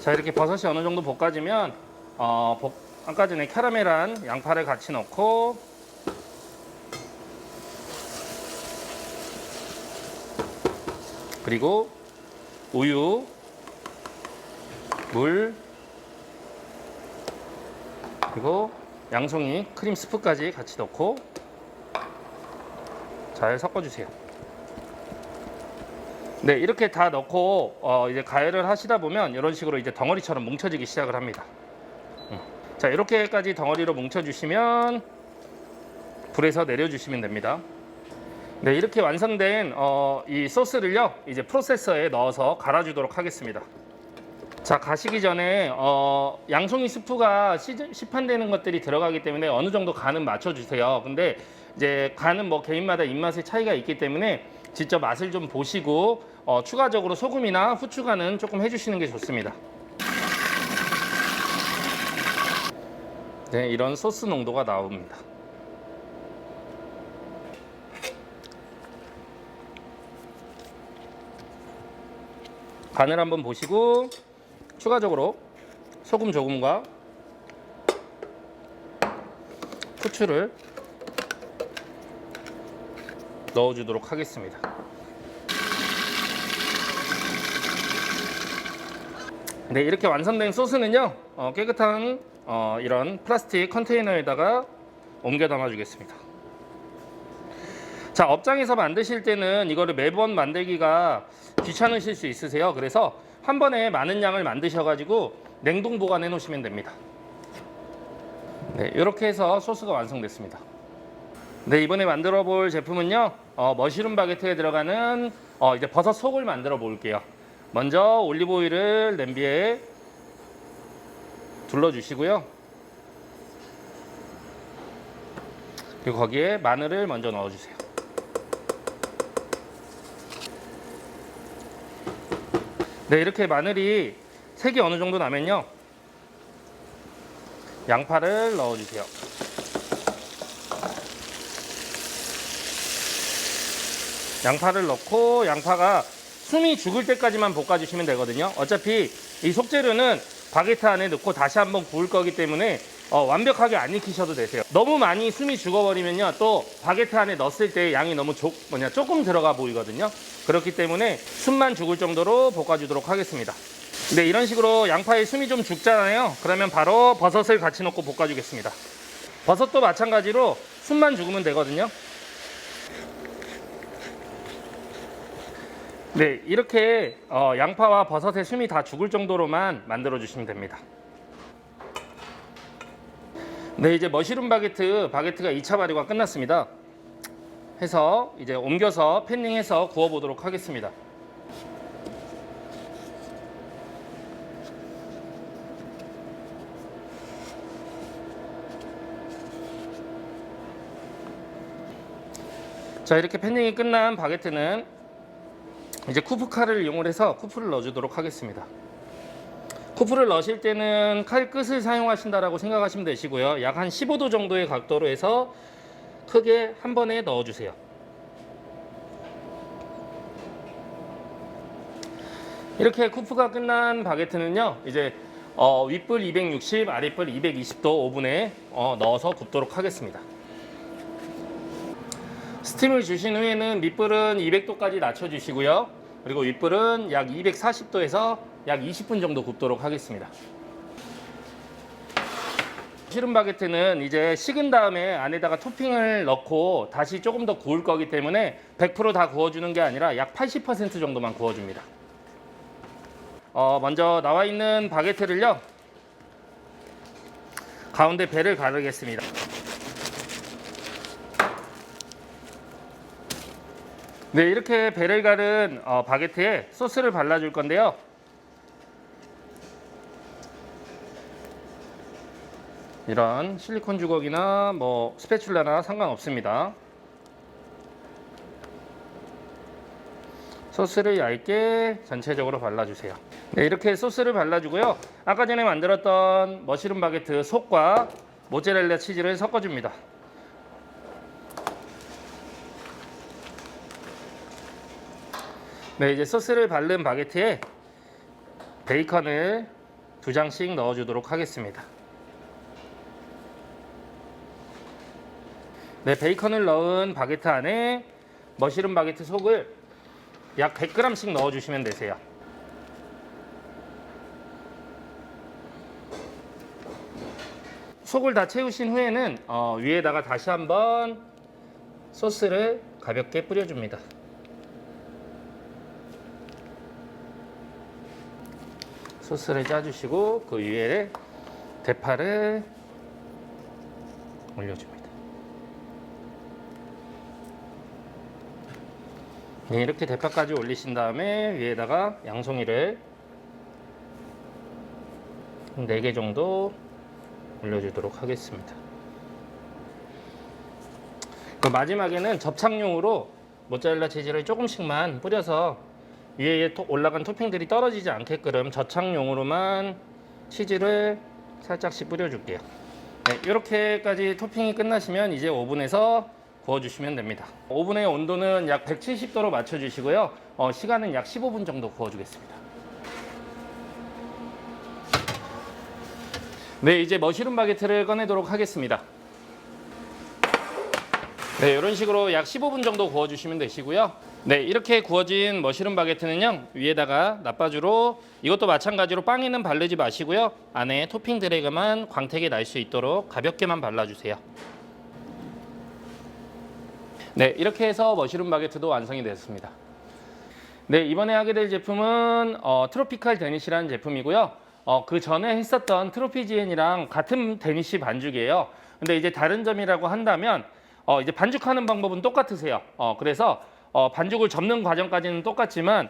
자, 이렇게 버섯이 어느 정도 볶아지면 아까 전에 캐러멜한 양파를 같이 넣고 그리고 우유, 물, 그리고 양송이 크림 스프까지 같이 넣고 잘 섞어주세요. 네, 이렇게 다 넣고 이제 가열을 하시다 보면 이런 식으로 이제 덩어리처럼 뭉쳐지기 시작을 합니다. 자, 이렇게까지 덩어리로 뭉쳐주시면 불에서 내려주시면 됩니다. 네, 이렇게 완성된 이 소스를요 이제 프로세서에 넣어서 갈아주도록 하겠습니다. 자, 가시기 전에 양송이 스프가 시판되는 것들이 들어가기 때문에 어느 정도 간은 맞춰주세요. 근데 이제 간은 뭐 개인마다 입맛의 차이가 있기 때문에 직접 맛을 좀 보시고 추가적으로 소금이나 후추 간은 조금 해주시는 게 좋습니다. 네, 이런 소스 농도가 나옵니다. 간을 한번 보시고 추가적으로 소금 조금과 후추를 넣어주도록 하겠습니다. 네, 이렇게 완성된 소스는요 깨끗한 이런 플라스틱 컨테이너에다가 옮겨 담아 주겠습니다. 자, 업장에서 만드실 때는 이거를 매번 만들기가 귀찮으실 수 있으세요. 그래서 한 번에 많은 양을 만드셔 가지고 냉동 보관해 놓으시면 됩니다. 네, 이렇게 해서 소스가 완성됐습니다. 네, 이번에 만들어 볼 제품은요 머쉬룸 바게트에 들어가는 이제 버섯 속을 만들어 볼게요. 먼저 올리브 오일을 냄비에 둘러 주시고요. 그리고 거기에 마늘을 먼저 넣어 주세요. 네, 이렇게 마늘이 색이 어느 정도 나면요 양파를 넣어 주세요. 양파를 넣고 양파가 숨이 죽을 때까지만 볶아주시면 되거든요. 어차피 이 속재료는 바게트 안에 넣고 다시 한번 구울 거기 때문에 완벽하게 안 익히셔도 되세요. 너무 많이 숨이 죽어버리면요 또 바게트 안에 넣었을 때 양이 너무 조금 들어가 보이거든요. 그렇기 때문에 숨만 죽을 정도로 볶아주도록 하겠습니다. 네, 이런 식으로 양파에 숨이 좀 죽잖아요. 그러면 바로 버섯을 같이 넣고 볶아주겠습니다. 버섯도 마찬가지로 숨만 죽으면 되거든요. 네, 이렇게 양파와 버섯의 숨이 다 죽을 정도로만 만들어 주시면 됩니다. 네, 이제 머쉬룸 바게트가 2차 발효가 끝났습니다. 해서 이제 옮겨서 팬닝해서 구워 보도록 하겠습니다. 자, 이렇게 팬닝이 끝난 바게트는 이제 쿠프칼을 이용해서 쿠프를 넣어주도록 하겠습니다. 쿠프를 넣으실 때는 칼 끝을 사용하신다라고 생각하시면 되시고요. 약 한 15도 정도의 각도로 해서 크게 한 번에 넣어주세요. 이렇게 쿠프가 끝난 바게트는요, 이제 윗불 260, 아랫불 220도 오븐에 넣어서 굽도록 하겠습니다. 스팀을 주신 후에는 밑불은 200도까지 낮춰주시고요. 그리고 윗불은 약 240도에서 약 20분 정도 굽도록 하겠습니다. 머쉬룸 바게트는 이제 식은 다음에 안에다가 토핑을 넣고 다시 조금 더 구울 거기 때문에 100% 다 구워주는 게 아니라 약 80% 정도만 구워줍니다. 먼저 나와 있는 바게트를요 가운데 배를 가르겠습니다. 네, 이렇게 배를 가른 바게트에 소스를 발라줄 건데요. 이런 실리콘 주걱이나 뭐 스패츌라나 상관없습니다. 소스를 얇게 전체적으로 발라주세요. 네, 이렇게 소스를 발라주고요. 아까 전에 만들었던 머시룸 바게트 속과 모짜렐라 치즈를 섞어줍니다. 네, 이제 소스를 바른 바게트에 베이컨을 2장씩 넣어주도록 하겠습니다. 네, 베이컨을 넣은 바게트 안에 머시룸 바게트 속을 약 100g씩 넣어주시면 되세요. 속을 다 채우신 후에는 위에다가 다시 한번 소스를 가볍게 뿌려줍니다. 소스를 짜주시고 그 위에 대파를 올려줍니다. 네, 이렇게 대파까지 올리신 다음에 위에다가 양송이를 4개 정도 올려주도록 하겠습니다. 그 마지막에는 접착용으로 모짜렐라 치즈를 조금씩만 뿌려서 위에 올라간 토핑들이 떨어지지 않게끔 접착용으로만 치즈를 살짝씩 뿌려줄게요. 네, 이렇게까지 토핑이 끝나시면 이제 오븐에서 구워주시면 됩니다. 오븐의 온도는 약 170도로 맞춰주시고요. 시간은 약 15분 정도 구워주겠습니다. 네, 이제 머시룸 바게트를 꺼내도록 하겠습니다. 네, 이런 식으로 약 15분 정도 구워주시면 되시고요. 네, 이렇게 구워진 머시룸 바게트는요, 위에다가 나빠주로 이것도 마찬가지로 빵에는 바르지 마시고요. 안에 토핑들에게만 광택이 날 수 있도록 가볍게만 발라주세요. 네, 이렇게 해서 머시룸 바게트도 완성이 되었습니다. 네, 이번에 하게 될 제품은 트로피칼 데니시라는 제품이고요. 그 전에 했었던 트로피지엔이랑 같은 데니시 반죽이에요. 근데 이제 다른 점이라고 한다면 이제 반죽하는 방법은 똑같으세요. 그래서 반죽을 접는 과정까지는 똑같지만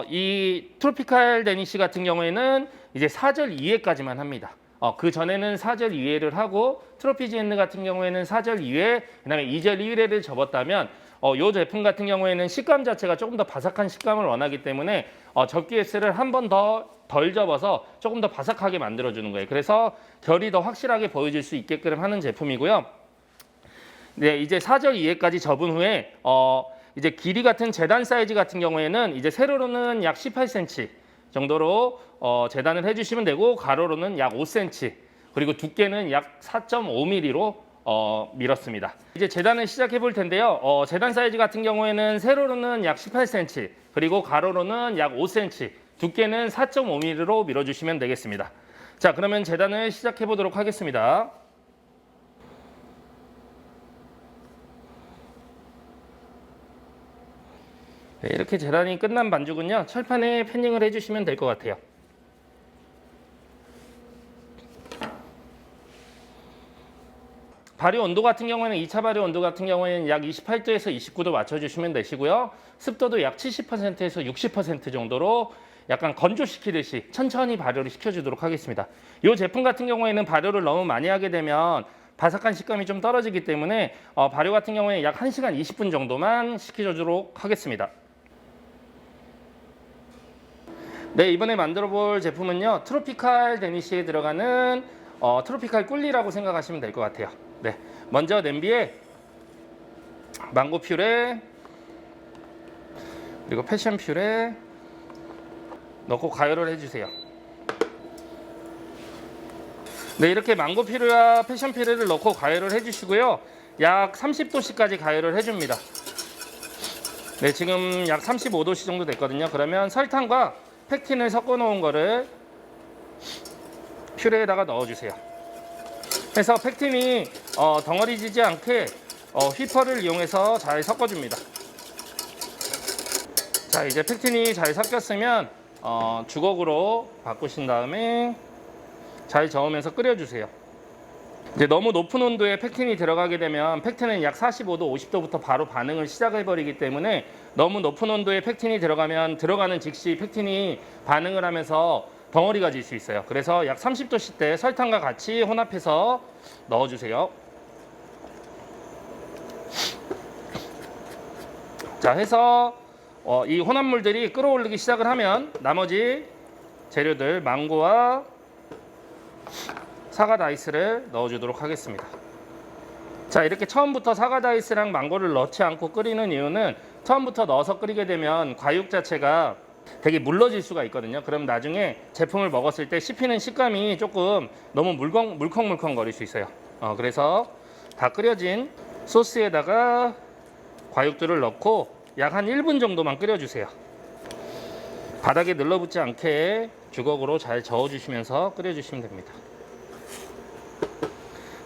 이 트로피칼 데니시 같은 경우에는 이제 4절 이외까지만 합니다. 그 전에는 4절 이외를 하고 트로피지엔느 같은 경우에는 4절 이외, 그다음에 2절 1회를 접었다면 이 제품 같은 경우에는 식감 자체가 조금 더 바삭한 식감을 원하기 때문에 접기 횟수를 한 번 더 덜 접어서 조금 더 바삭하게 만들어주는 거예요. 그래서 결이 더 확실하게 보여질 수 있게끔 하는 제품이고요. 네, 이제 4절 이외까지 접은 후에 이제 길이 같은 재단 사이즈 같은 경우에는 이제 세로로는 약 18cm 정도로 재단을 해주시면 되고 가로로는 약 5cm 그리고 두께는 약 4.5mm로 밀었습니다. 이제 재단을 시작해 볼 텐데요. 재단 사이즈 같은 경우에는 세로로는 약 18cm 그리고 가로로는 약 5cm 두께는 4.5mm로 밀어주시면 되겠습니다. 자, 그러면 재단을 시작해 보도록 하겠습니다. 네, 이렇게 재단이 끝난 반죽은요, 철판에 패닝을 해주시면 될 것 같아요. 발효 온도 같은 경우에는 2차 발효 온도 같은 경우에는 약 28도에서 29도 맞춰주시면 되시고요. 습도도 약 70%에서 60% 정도로 약간 건조시키듯이 천천히 발효를 시켜주도록 하겠습니다. 이 제품 같은 경우에는 발효를 너무 많이 하게 되면 바삭한 식감이 좀 떨어지기 때문에 발효 같은 경우에 약 1시간 20분 정도만 시켜주도록 하겠습니다. 네, 이번에 만들어 볼 제품은요, 트로피칼 데니시에 들어가는 트로피칼 꿀리라고 생각하시면 될 것 같아요. 네, 먼저 냄비에 망고 퓨레 그리고 패션 퓨레 넣고 가열을 해주세요. 네, 이렇게 망고 퓨레와 패션 퓨레를 넣고 가열을 해주시고요. 약 30도씨까지 가열을 해줍니다. 네, 지금 약 35도씨 정도 됐거든요. 그러면 설탕과 팩틴을 섞어 놓은 거를 퓨레에다가 넣어주세요. 그래서 팩틴이 덩어리지지 않게 휘퍼를 이용해서 잘 섞어줍니다. 자, 이제 팩틴이 잘 섞였으면 주걱으로 바꾸신 다음에 잘 저으면서 끓여주세요. 이제 너무 높은 온도에 팩틴이 들어가게 되면 팩틴은 약 45도, 50도부터 바로 반응을 시작해버리기 때문에 너무 높은 온도에 팩틴이 들어가면 들어가는 즉시 팩틴이 반응을 하면서 덩어리가 질 수 있어요. 그래서 약 30도씨 때 설탕과 같이 혼합해서 넣어주세요. 자, 해서 이 혼합물들이 끓어오르기 시작을 하면 나머지 재료들 망고와 사과 다이스를 넣어주도록 하겠습니다. 자, 이렇게 처음부터 사과 다이스랑 망고를 넣지 않고 끓이는 이유는 처음부터 넣어서 끓이게 되면 과육 자체가 되게 물러질 수가 있거든요. 그럼 나중에 제품을 먹었을 때 씹히는 식감이 조금 너무 물컹물컹 거릴 수 있어요. 그래서 다 끓여진 소스에다가 과육들을 넣고 약 한 1분 정도만 끓여주세요. 바닥에 늘러붙지 않게 주걱으로 잘 저어주시면서 끓여주시면 됩니다.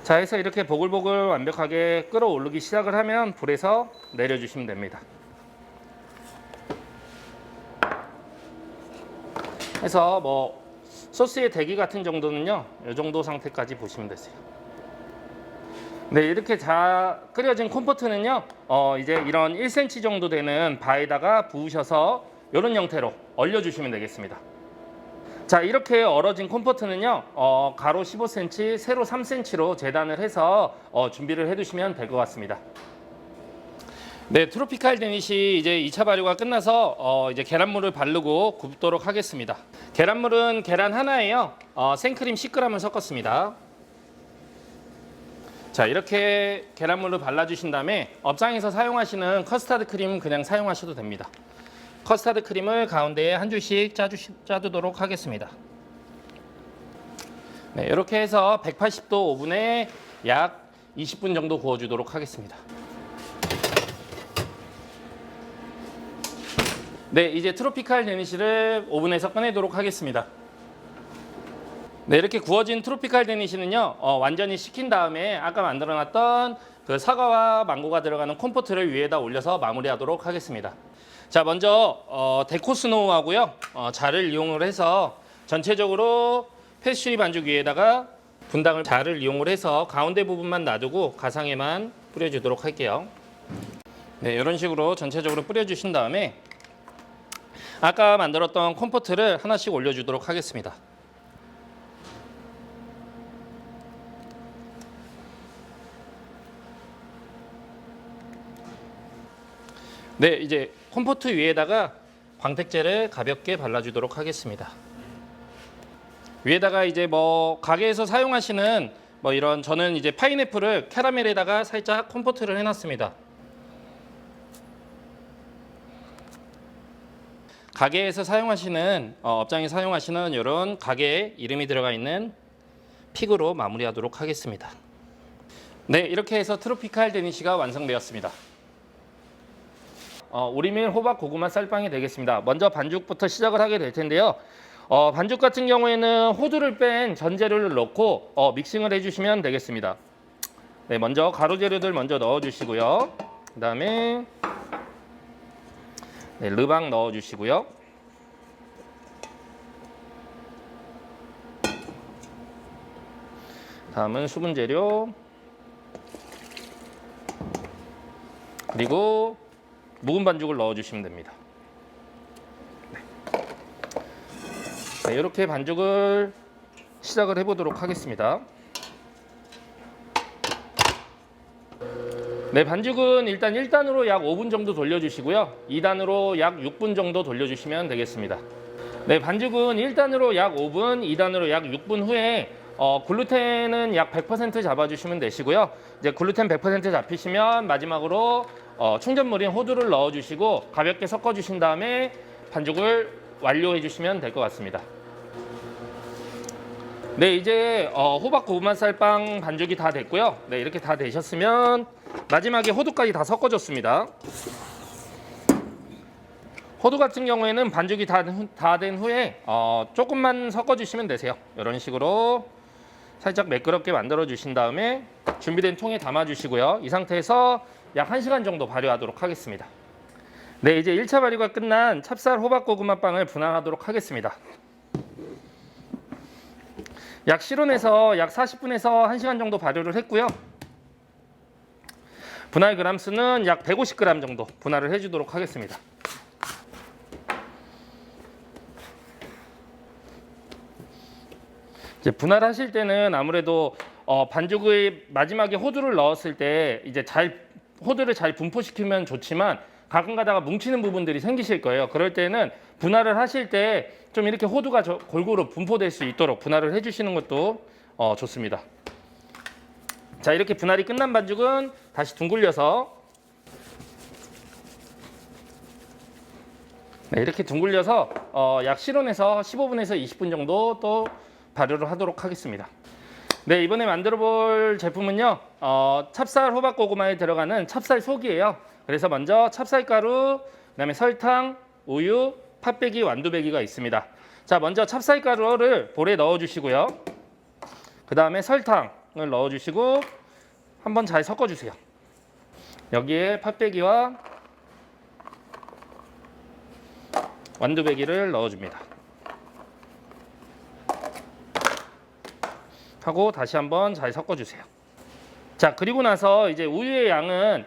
자, 해서 이렇게 보글보글 완벽하게 끓어오르기 시작을 하면 불에서 내려주시면 됩니다. 해서 뭐 소스의 대기 같은 정도는요, 이 정도 상태까지 보시면 되세요. 네, 이렇게 다 끓여진 콤포트는요, 이제 이런 1cm 정도 되는 바에다가 부으셔서 이런 형태로 얼려주시면 되겠습니다. 자, 이렇게 얼어진 콤포트는요, 가로 15cm, 세로 3cm로 재단을 해서 준비를 해두시면 될 것 같습니다. 네, 트로피칼 데니시 이제 2차 발효가 끝나서 이제 계란물을 바르고 굽도록 하겠습니다. 계란물은 계란 하나에요, 생크림 10g을 섞었습니다. 자, 이렇게 계란물을 발라주신 다음에 업장에서 사용하시는 커스터드 크림 그냥 사용하셔도 됩니다. 커스터드 크림을 가운데에 한 줄씩 짜두도록 하겠습니다. 네, 이렇게 해서 180도 오븐에 약 20분 정도 구워주도록 하겠습니다. 네, 이제 트로피칼 데니시를 오븐에서 꺼내도록 하겠습니다. 네, 이렇게 구워진 트로피칼 데니시는요, 완전히 식힌 다음에 아까 만들어놨던 그 사과와 망고가 들어가는 콤포트를 위에다 올려서 마무리하도록 하겠습니다. 자, 먼저 데코 스노우하고요, 자를 이용을 해서 전체적으로 패스츄리 반죽 위에다가 분당을 자를 이용을 해서 가운데 부분만 놔두고 가상에만 뿌려주도록 할게요. 네, 이런 식으로 전체적으로 뿌려주신 다음에 아까 만들었던 콤포트를 하나씩 올려주도록 하겠습니다. 네, 이제 콤포트 위에다가 광택제를 가볍게 발라주도록 하겠습니다. 위에다가 이제 뭐 가게에서 사용하시는 뭐 이런, 저는 이제 파인애플을 캐러멜에다가 살짝 콤포트를 해놨습니다. 가게에서 사용하시는 업장에 사용하시는 이런 가게 이름이 들어가 있는 픽으로 마무리하도록 하겠습니다. 네, 이렇게 해서 트로피칼 데니시가 완성되었습니다. 오리밀 호박 고구마 쌀빵이 되겠습니다. 먼저 반죽부터 시작을 하게 될 텐데요. 반죽 같은 경우에는 호두를 뺀 전재료를 넣고 믹싱을 해주시면 되겠습니다. 네, 먼저 가루 재료들 먼저 넣어주시고요. 그 다음에 네, 르방 넣어주시고요. 다음은 수분 재료, 그리고 묵은 반죽을 넣어주시면 됩니다. 네, 이렇게 반죽을 시작을 해보도록 하겠습니다. 네, 반죽은 일단 1단으로 약 5분 정도 돌려주시고요. 2단으로 약 6분 정도 돌려주시면 되겠습니다. 네, 반죽은 1단으로 약 5분, 2단으로 약 6분 후에 글루텐은 약 100% 잡아주시면 되시고요. 이제 글루텐 100% 잡히시면 마지막으로 충전물인 호두를 넣어주시고 가볍게 섞어주신 다음에 반죽을 완료해 주시면 될 것 같습니다. 네, 이제 호박 고구마 쌀빵 반죽이 다 됐고요. 네, 이렇게 다 되셨으면 마지막에 호두까지 다 섞어줬습니다. 호두 같은 경우에는 반죽이 다 된 후에 조금만 섞어주시면 되세요. 이런 식으로 살짝 매끄럽게 만들어 주신 다음에 준비된 통에 담아 주시고요. 이 상태에서 약 1시간 정도 발효하도록 하겠습니다. 네, 이제 1차 발효가 끝난 찹쌀 호박 고구마 빵을 분할하도록 하겠습니다. 약 실온에서 약 40분에서 1시간 정도 발효를 했고요. 분할 그람 수는 약 150g 정도 분할을 해주도록 하겠습니다. 이제 분할하실 때는 아무래도 반죽의 마지막에 호두를 넣었을 때 이제 호두를 잘 분포시키면 좋지만 가끔 가다가 뭉치는 부분들이 생기실 거예요. 그럴 때는 분할을 하실 때 좀 이렇게 호두가 골고루 분포될 수 있도록 분할을 해주시는 것도 좋습니다. 자, 이렇게 분할이 끝난 반죽은 다시 둥글려서 네, 이렇게 둥글려서 약 실온에서 15분에서 20분 정도 또 발효를 하도록 하겠습니다. 네, 이번에 만들어 볼 제품은요, 찹쌀 호박고구마에 들어가는 찹쌀 속이에요. 그래서 먼저 찹쌀가루, 그다음에 설탕, 우유, 팥배기, 완두배기가 있습니다. 자, 먼저 찹쌀가루를 볼에 넣어주시고요. 그 다음에 설탕을 넣어주시고 한번 잘 섞어주세요. 여기에 팥배기와 완두배기를 넣어줍니다. 하고 다시 한번 잘 섞어주세요. 자, 그리고 나서 이제 우유의 양은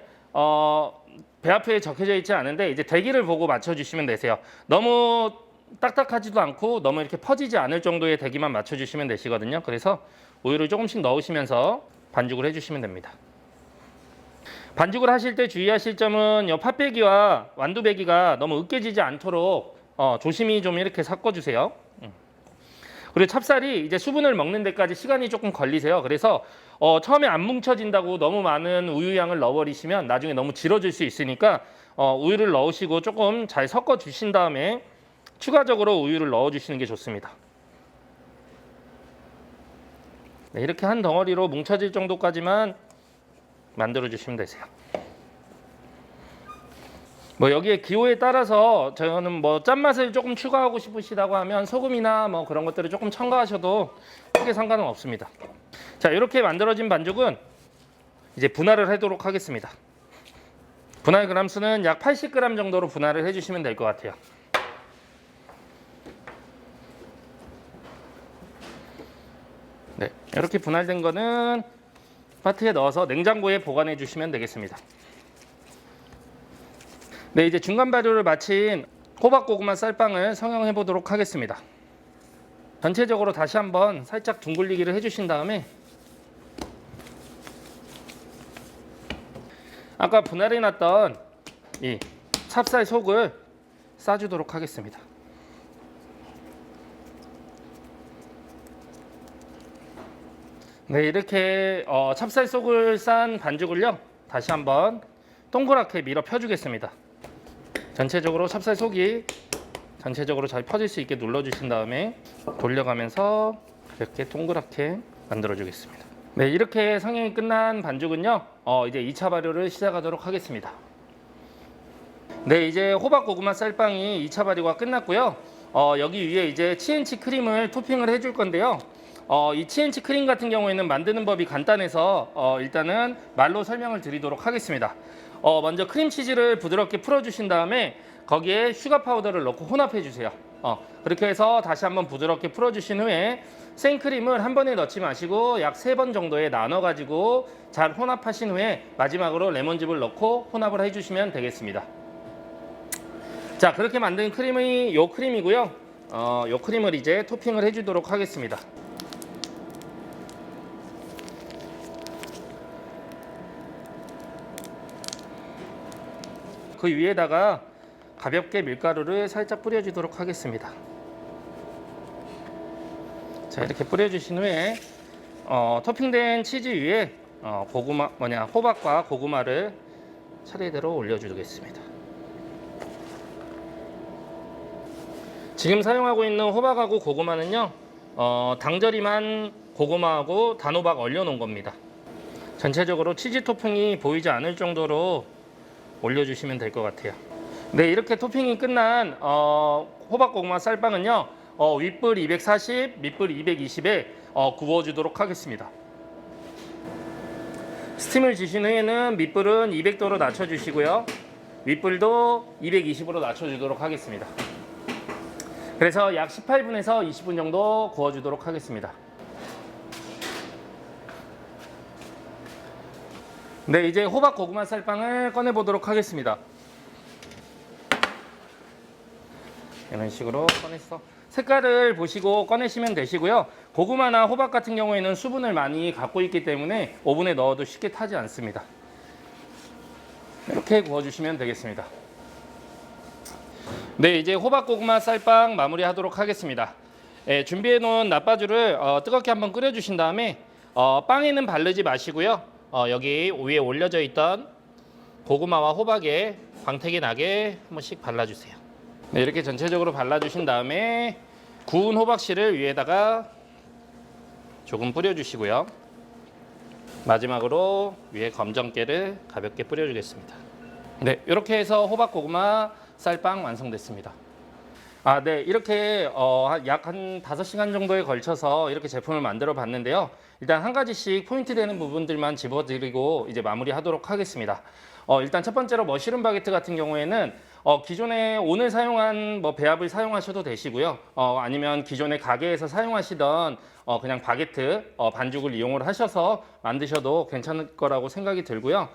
배합표에 적혀져 있지 않은데 이제 대기를 보고 맞춰주시면 되세요. 너무 딱딱하지도 않고 너무 이렇게 퍼지지 않을 정도의 대기만 맞춰주시면 되시거든요. 그래서 우유를 조금씩 넣으시면서 반죽을 해주시면 됩니다. 반죽을 하실 때 주의하실 점은 이 팥배기와 완두배기가 너무 으깨지지 않도록 조심히 좀 이렇게 섞어주세요. 그리고 찹쌀이 이제 수분을 먹는 데까지 시간이 조금 걸리세요. 그래서 처음에 안 뭉쳐진다고 너무 많은 우유 양을 넣어버리시면 나중에 너무 질어질 수 있으니까 우유를 넣으시고 조금 잘 섞어 주신 다음에 추가적으로 우유를 넣어 주시는 게 좋습니다. 네, 이렇게 한 덩어리로 뭉쳐질 정도까지만 만들어 주시면 되세요. 뭐 여기에 기호에 따라서 저는 뭐 짠맛을 조금 추가하고 싶으시다고 하면 소금이나 뭐 그런 것들을 조금 첨가하셔도 크게 상관은 없습니다. 자, 이렇게 만들어진 반죽은 이제 분할을 하도록 하겠습니다. 분할 그람 수는 약 80g 정도로 분할을 해주시면 될 것 같아요. 네, 이렇게 분할된 거는 바트에 넣어서 냉장고에 보관해 주시면 되겠습니다. 네, 이제 중간 발효를 마친 호박고구마 쌀빵을 성형해 보도록 하겠습니다. 전체적으로 다시 한번 살짝 둥글리기를 해주신 다음에 아까 분할해 놨던 이 찹쌀 속을 싸주도록 하겠습니다. 네, 이렇게 찹쌀 속을 싼 반죽을요 다시 한번 동그랗게 밀어 펴주겠습니다. 전체적으로 찹쌀 속이 전체적으로 잘 퍼질 수 있게 눌러주신 다음에 돌려가면서 이렇게 동그랗게 만들어 주겠습니다. 네, 이렇게 성형이 끝난 반죽은요 이제 2차 발효를 시작하도록 하겠습니다. 네, 이제 호박고구마 쌀빵이 2차 발효가 끝났고요. 여기 위에 이제 TNT 크림을 토핑을 해줄 건데요. 이 TNT 크림 같은 경우에는 만드는 법이 간단해서 일단은 말로 설명을 드리도록 하겠습니다. 먼저 크림치즈를 부드럽게 풀어주신 다음에 거기에 슈가 파우더를 넣고 혼합해 주세요. 그렇게 해서 다시 한번 부드럽게 풀어주신 후에 생크림을 한 번에 넣지 마시고 약 3번 정도에 나눠 가지고 잘 혼합하신 후에 마지막으로 레몬즙을 넣고 혼합을 해주시면 되겠습니다. 자, 그렇게 만든 크림이 요 크림이고요. 요 크림을 이제 토핑을 해주도록 하겠습니다. 그 위에다가 가볍게 밀가루를 살짝 뿌려주도록 하겠습니다. 자, 이렇게 뿌려주신 후에 토핑된 치즈 위에 호박과 고구마를 차례대로 올려주겠습니다. 지금 사용하고 있는 호박하고 고구마는요 당절임한 고구마하고 단호박 얼려놓은 겁니다. 전체적으로 치즈 토핑이 보이지 않을 정도로 올려주시면 될 것 같아요. 네, 이렇게 토핑이 끝난 호박고구마 쌀빵은요 윗불 240, 밑불 220에 구워주도록 하겠습니다. 스팀을 주신 후에는 밑불은 200도로 낮춰주시고요, 윗불도 220으로 낮춰주도록 하겠습니다. 그래서 약 18분에서 20분 정도 구워주도록 하겠습니다. 네, 이제 호박 고구마 쌀빵을 꺼내 보도록 하겠습니다. 이런 식으로 꺼내서 색깔을 보시고 꺼내시면 되시고요. 고구마나 호박 같은 경우에는 수분을 많이 갖고 있기 때문에 오븐에 넣어도 쉽게 타지 않습니다. 이렇게 구워주시면 되겠습니다. 네, 이제 호박 고구마 쌀빵 마무리하도록 하겠습니다. 준비해 놓은 나빠주를 뜨겁게 한번 끓여주신 다음에 빵에는 바르지 마시고요. 여기 위에 올려져 있던 고구마와 호박에 광택이 나게 한 번씩 발라주세요. 네, 이렇게 전체적으로 발라주신 다음에 구운 호박씨를 위에다가 조금 뿌려주시고요. 마지막으로 위에 검정깨를 가볍게 뿌려주겠습니다. 네, 이렇게 해서 호박 고구마 쌀빵 완성됐습니다. 네, 이렇게 약 한 5시간 정도에 걸쳐서 이렇게 제품을 만들어 봤는데요. 일단 한 가지씩 포인트 되는 부분들만 집어드리고 이제 마무리하도록 하겠습니다. 일단 첫 번째로 머쉬룸 바게트 같은 경우에는 기존에 오늘 사용한 배합을 사용하셔도 되시고요. 아니면 기존에 가게에서 사용하시던 그냥 바게트 반죽을 이용을 하셔서 만드셔도 괜찮을 거라고 생각이 들고요.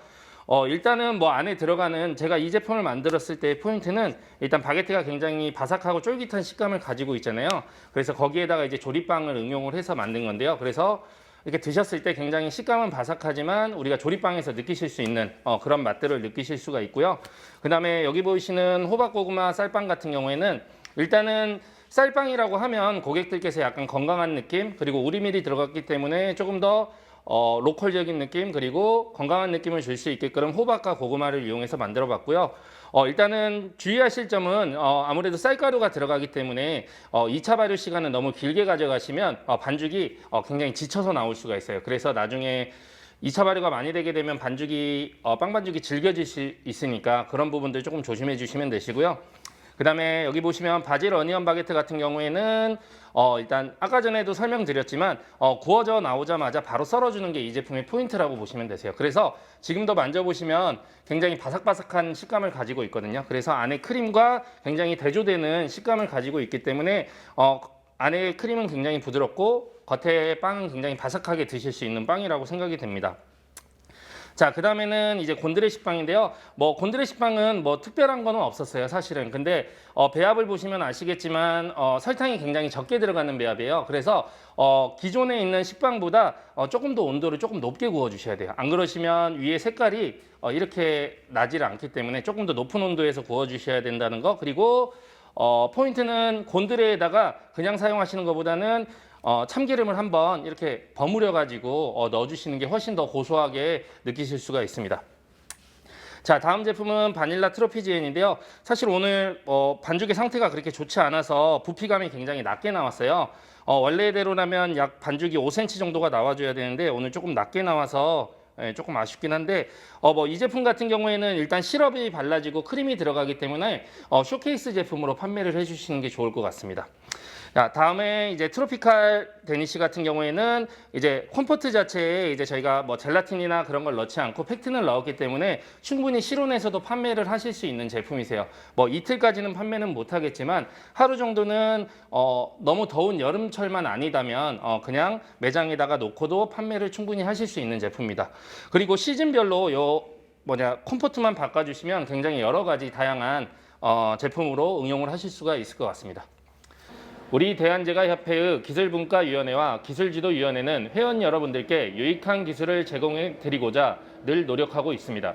일단은 안에 들어가는 제가 이 제품을 만들었을 때의 포인트는 일단 바게트가 굉장히 바삭하고 쫄깃한 식감을 가지고 있잖아요. 그래서 거기에다가 이제 조립빵을 응용을 해서 만든 건데요. 그래서 이렇게 드셨을 때 굉장히 식감은 바삭하지만 우리가 조립빵에서 느끼실 수 있는 그런 맛들을 느끼실 수가 있고요. 그 다음에 여기 보이시는 호박고구마 쌀빵 같은 경우에는 일단은 쌀빵이라고 하면 고객들께서 약간 건강한 느낌 그리고 우리밀이 들어갔기 때문에 조금 더 로컬적인 느낌 그리고 건강한 느낌을 줄 수 있게끔 호박과 고구마를 이용해서 만들어 봤고요. 일단은 주의하실 점은 아무래도 쌀가루가 들어가기 때문에 2차 발효 시간은 너무 길게 가져가시면 반죽이 굉장히 지쳐서 나올 수가 있어요. 그래서 나중에 2차 발효가 많이 되게 되면 반죽이 빵 반죽이 질겨질 수 있으니까 그런 부분들 조금 조심해 주시면 되시고요. 그 다음에 여기 보시면 바질 어니언 바게트 같은 경우에는 일단 아까 전에도 설명드렸지만 구워져 나오자마자 바로 썰어주는 게 이 제품의 포인트라고 보시면 되세요. 그래서 지금도 만져보시면 굉장히 바삭바삭한 식감을 가지고 있거든요. 그래서 안에 크림과 굉장히 대조되는 식감을 가지고 있기 때문에 안에 크림은 굉장히 부드럽고 겉에 빵은 굉장히 바삭하게 드실 수 있는 빵이라고 생각이 됩니다. 자, 그 다음에는 이제 곤드레 식빵인데요. 곤드레 식빵은 특별한 거는 없었어요, 사실은. 근데 배합을 보시면 아시겠지만 설탕이 굉장히 적게 들어가는 배합이에요. 그래서 기존에 있는 식빵보다 조금 더 온도를 조금 높게 구워 주셔야 돼요. 안 그러시면 위에 색깔이 이렇게 나질 않기 때문에 조금 더 높은 온도에서 구워 주셔야 된다는 거. 그리고 포인트는 곤드레에다가 그냥 사용하시는 것보다는 참기름을 한번 이렇게 버무려 가지고 넣어주시는 게 훨씬 더 고소하게 느끼실 수가 있습니다. 자, 다음 제품은 바닐라 트로피지엔인데요. 사실 오늘 반죽의 상태가 그렇게 좋지 않아서 부피감이 굉장히 낮게 나왔어요. 원래대로라면 약 반죽이 5cm 정도가 나와줘야 되는데 오늘 조금 낮게 나와서 조금 아쉽긴 한데 이 제품 같은 경우에는 일단 시럽이 발라지고 크림이 들어가기 때문에 쇼케이스 제품으로 판매를 해주시는 게 좋을 것 같습니다. 자, 다음에 이제 트로피칼 데니시 같은 경우에는 이제 콤포트 자체에 이제 저희가 젤라틴이나 그런 걸 넣지 않고 팩틴을 넣었기 때문에 충분히 실온에서도 판매를 하실 수 있는 제품이세요. 이틀까지는 판매는 못 하겠지만 하루 정도는 너무 더운 여름철만 아니다면 그냥 매장에다가 놓고도 판매를 충분히 하실 수 있는 제품입니다. 그리고 시즌별로 콤포트만 바꿔주시면 굉장히 여러 가지 다양한 제품으로 응용을 하실 수가 있을 것 같습니다. 우리 대한제과협회의 기술분과위원회와 기술지도위원회는 회원 여러분들께 유익한 기술을 제공해 드리고자 늘 노력하고 있습니다.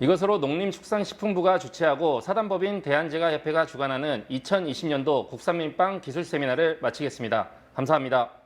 이것으로 농림축산식품부가 주최하고 사단법인 대한제과협회가 주관하는 2020년도 국산민빵 기술 세미나를 마치겠습니다. 감사합니다.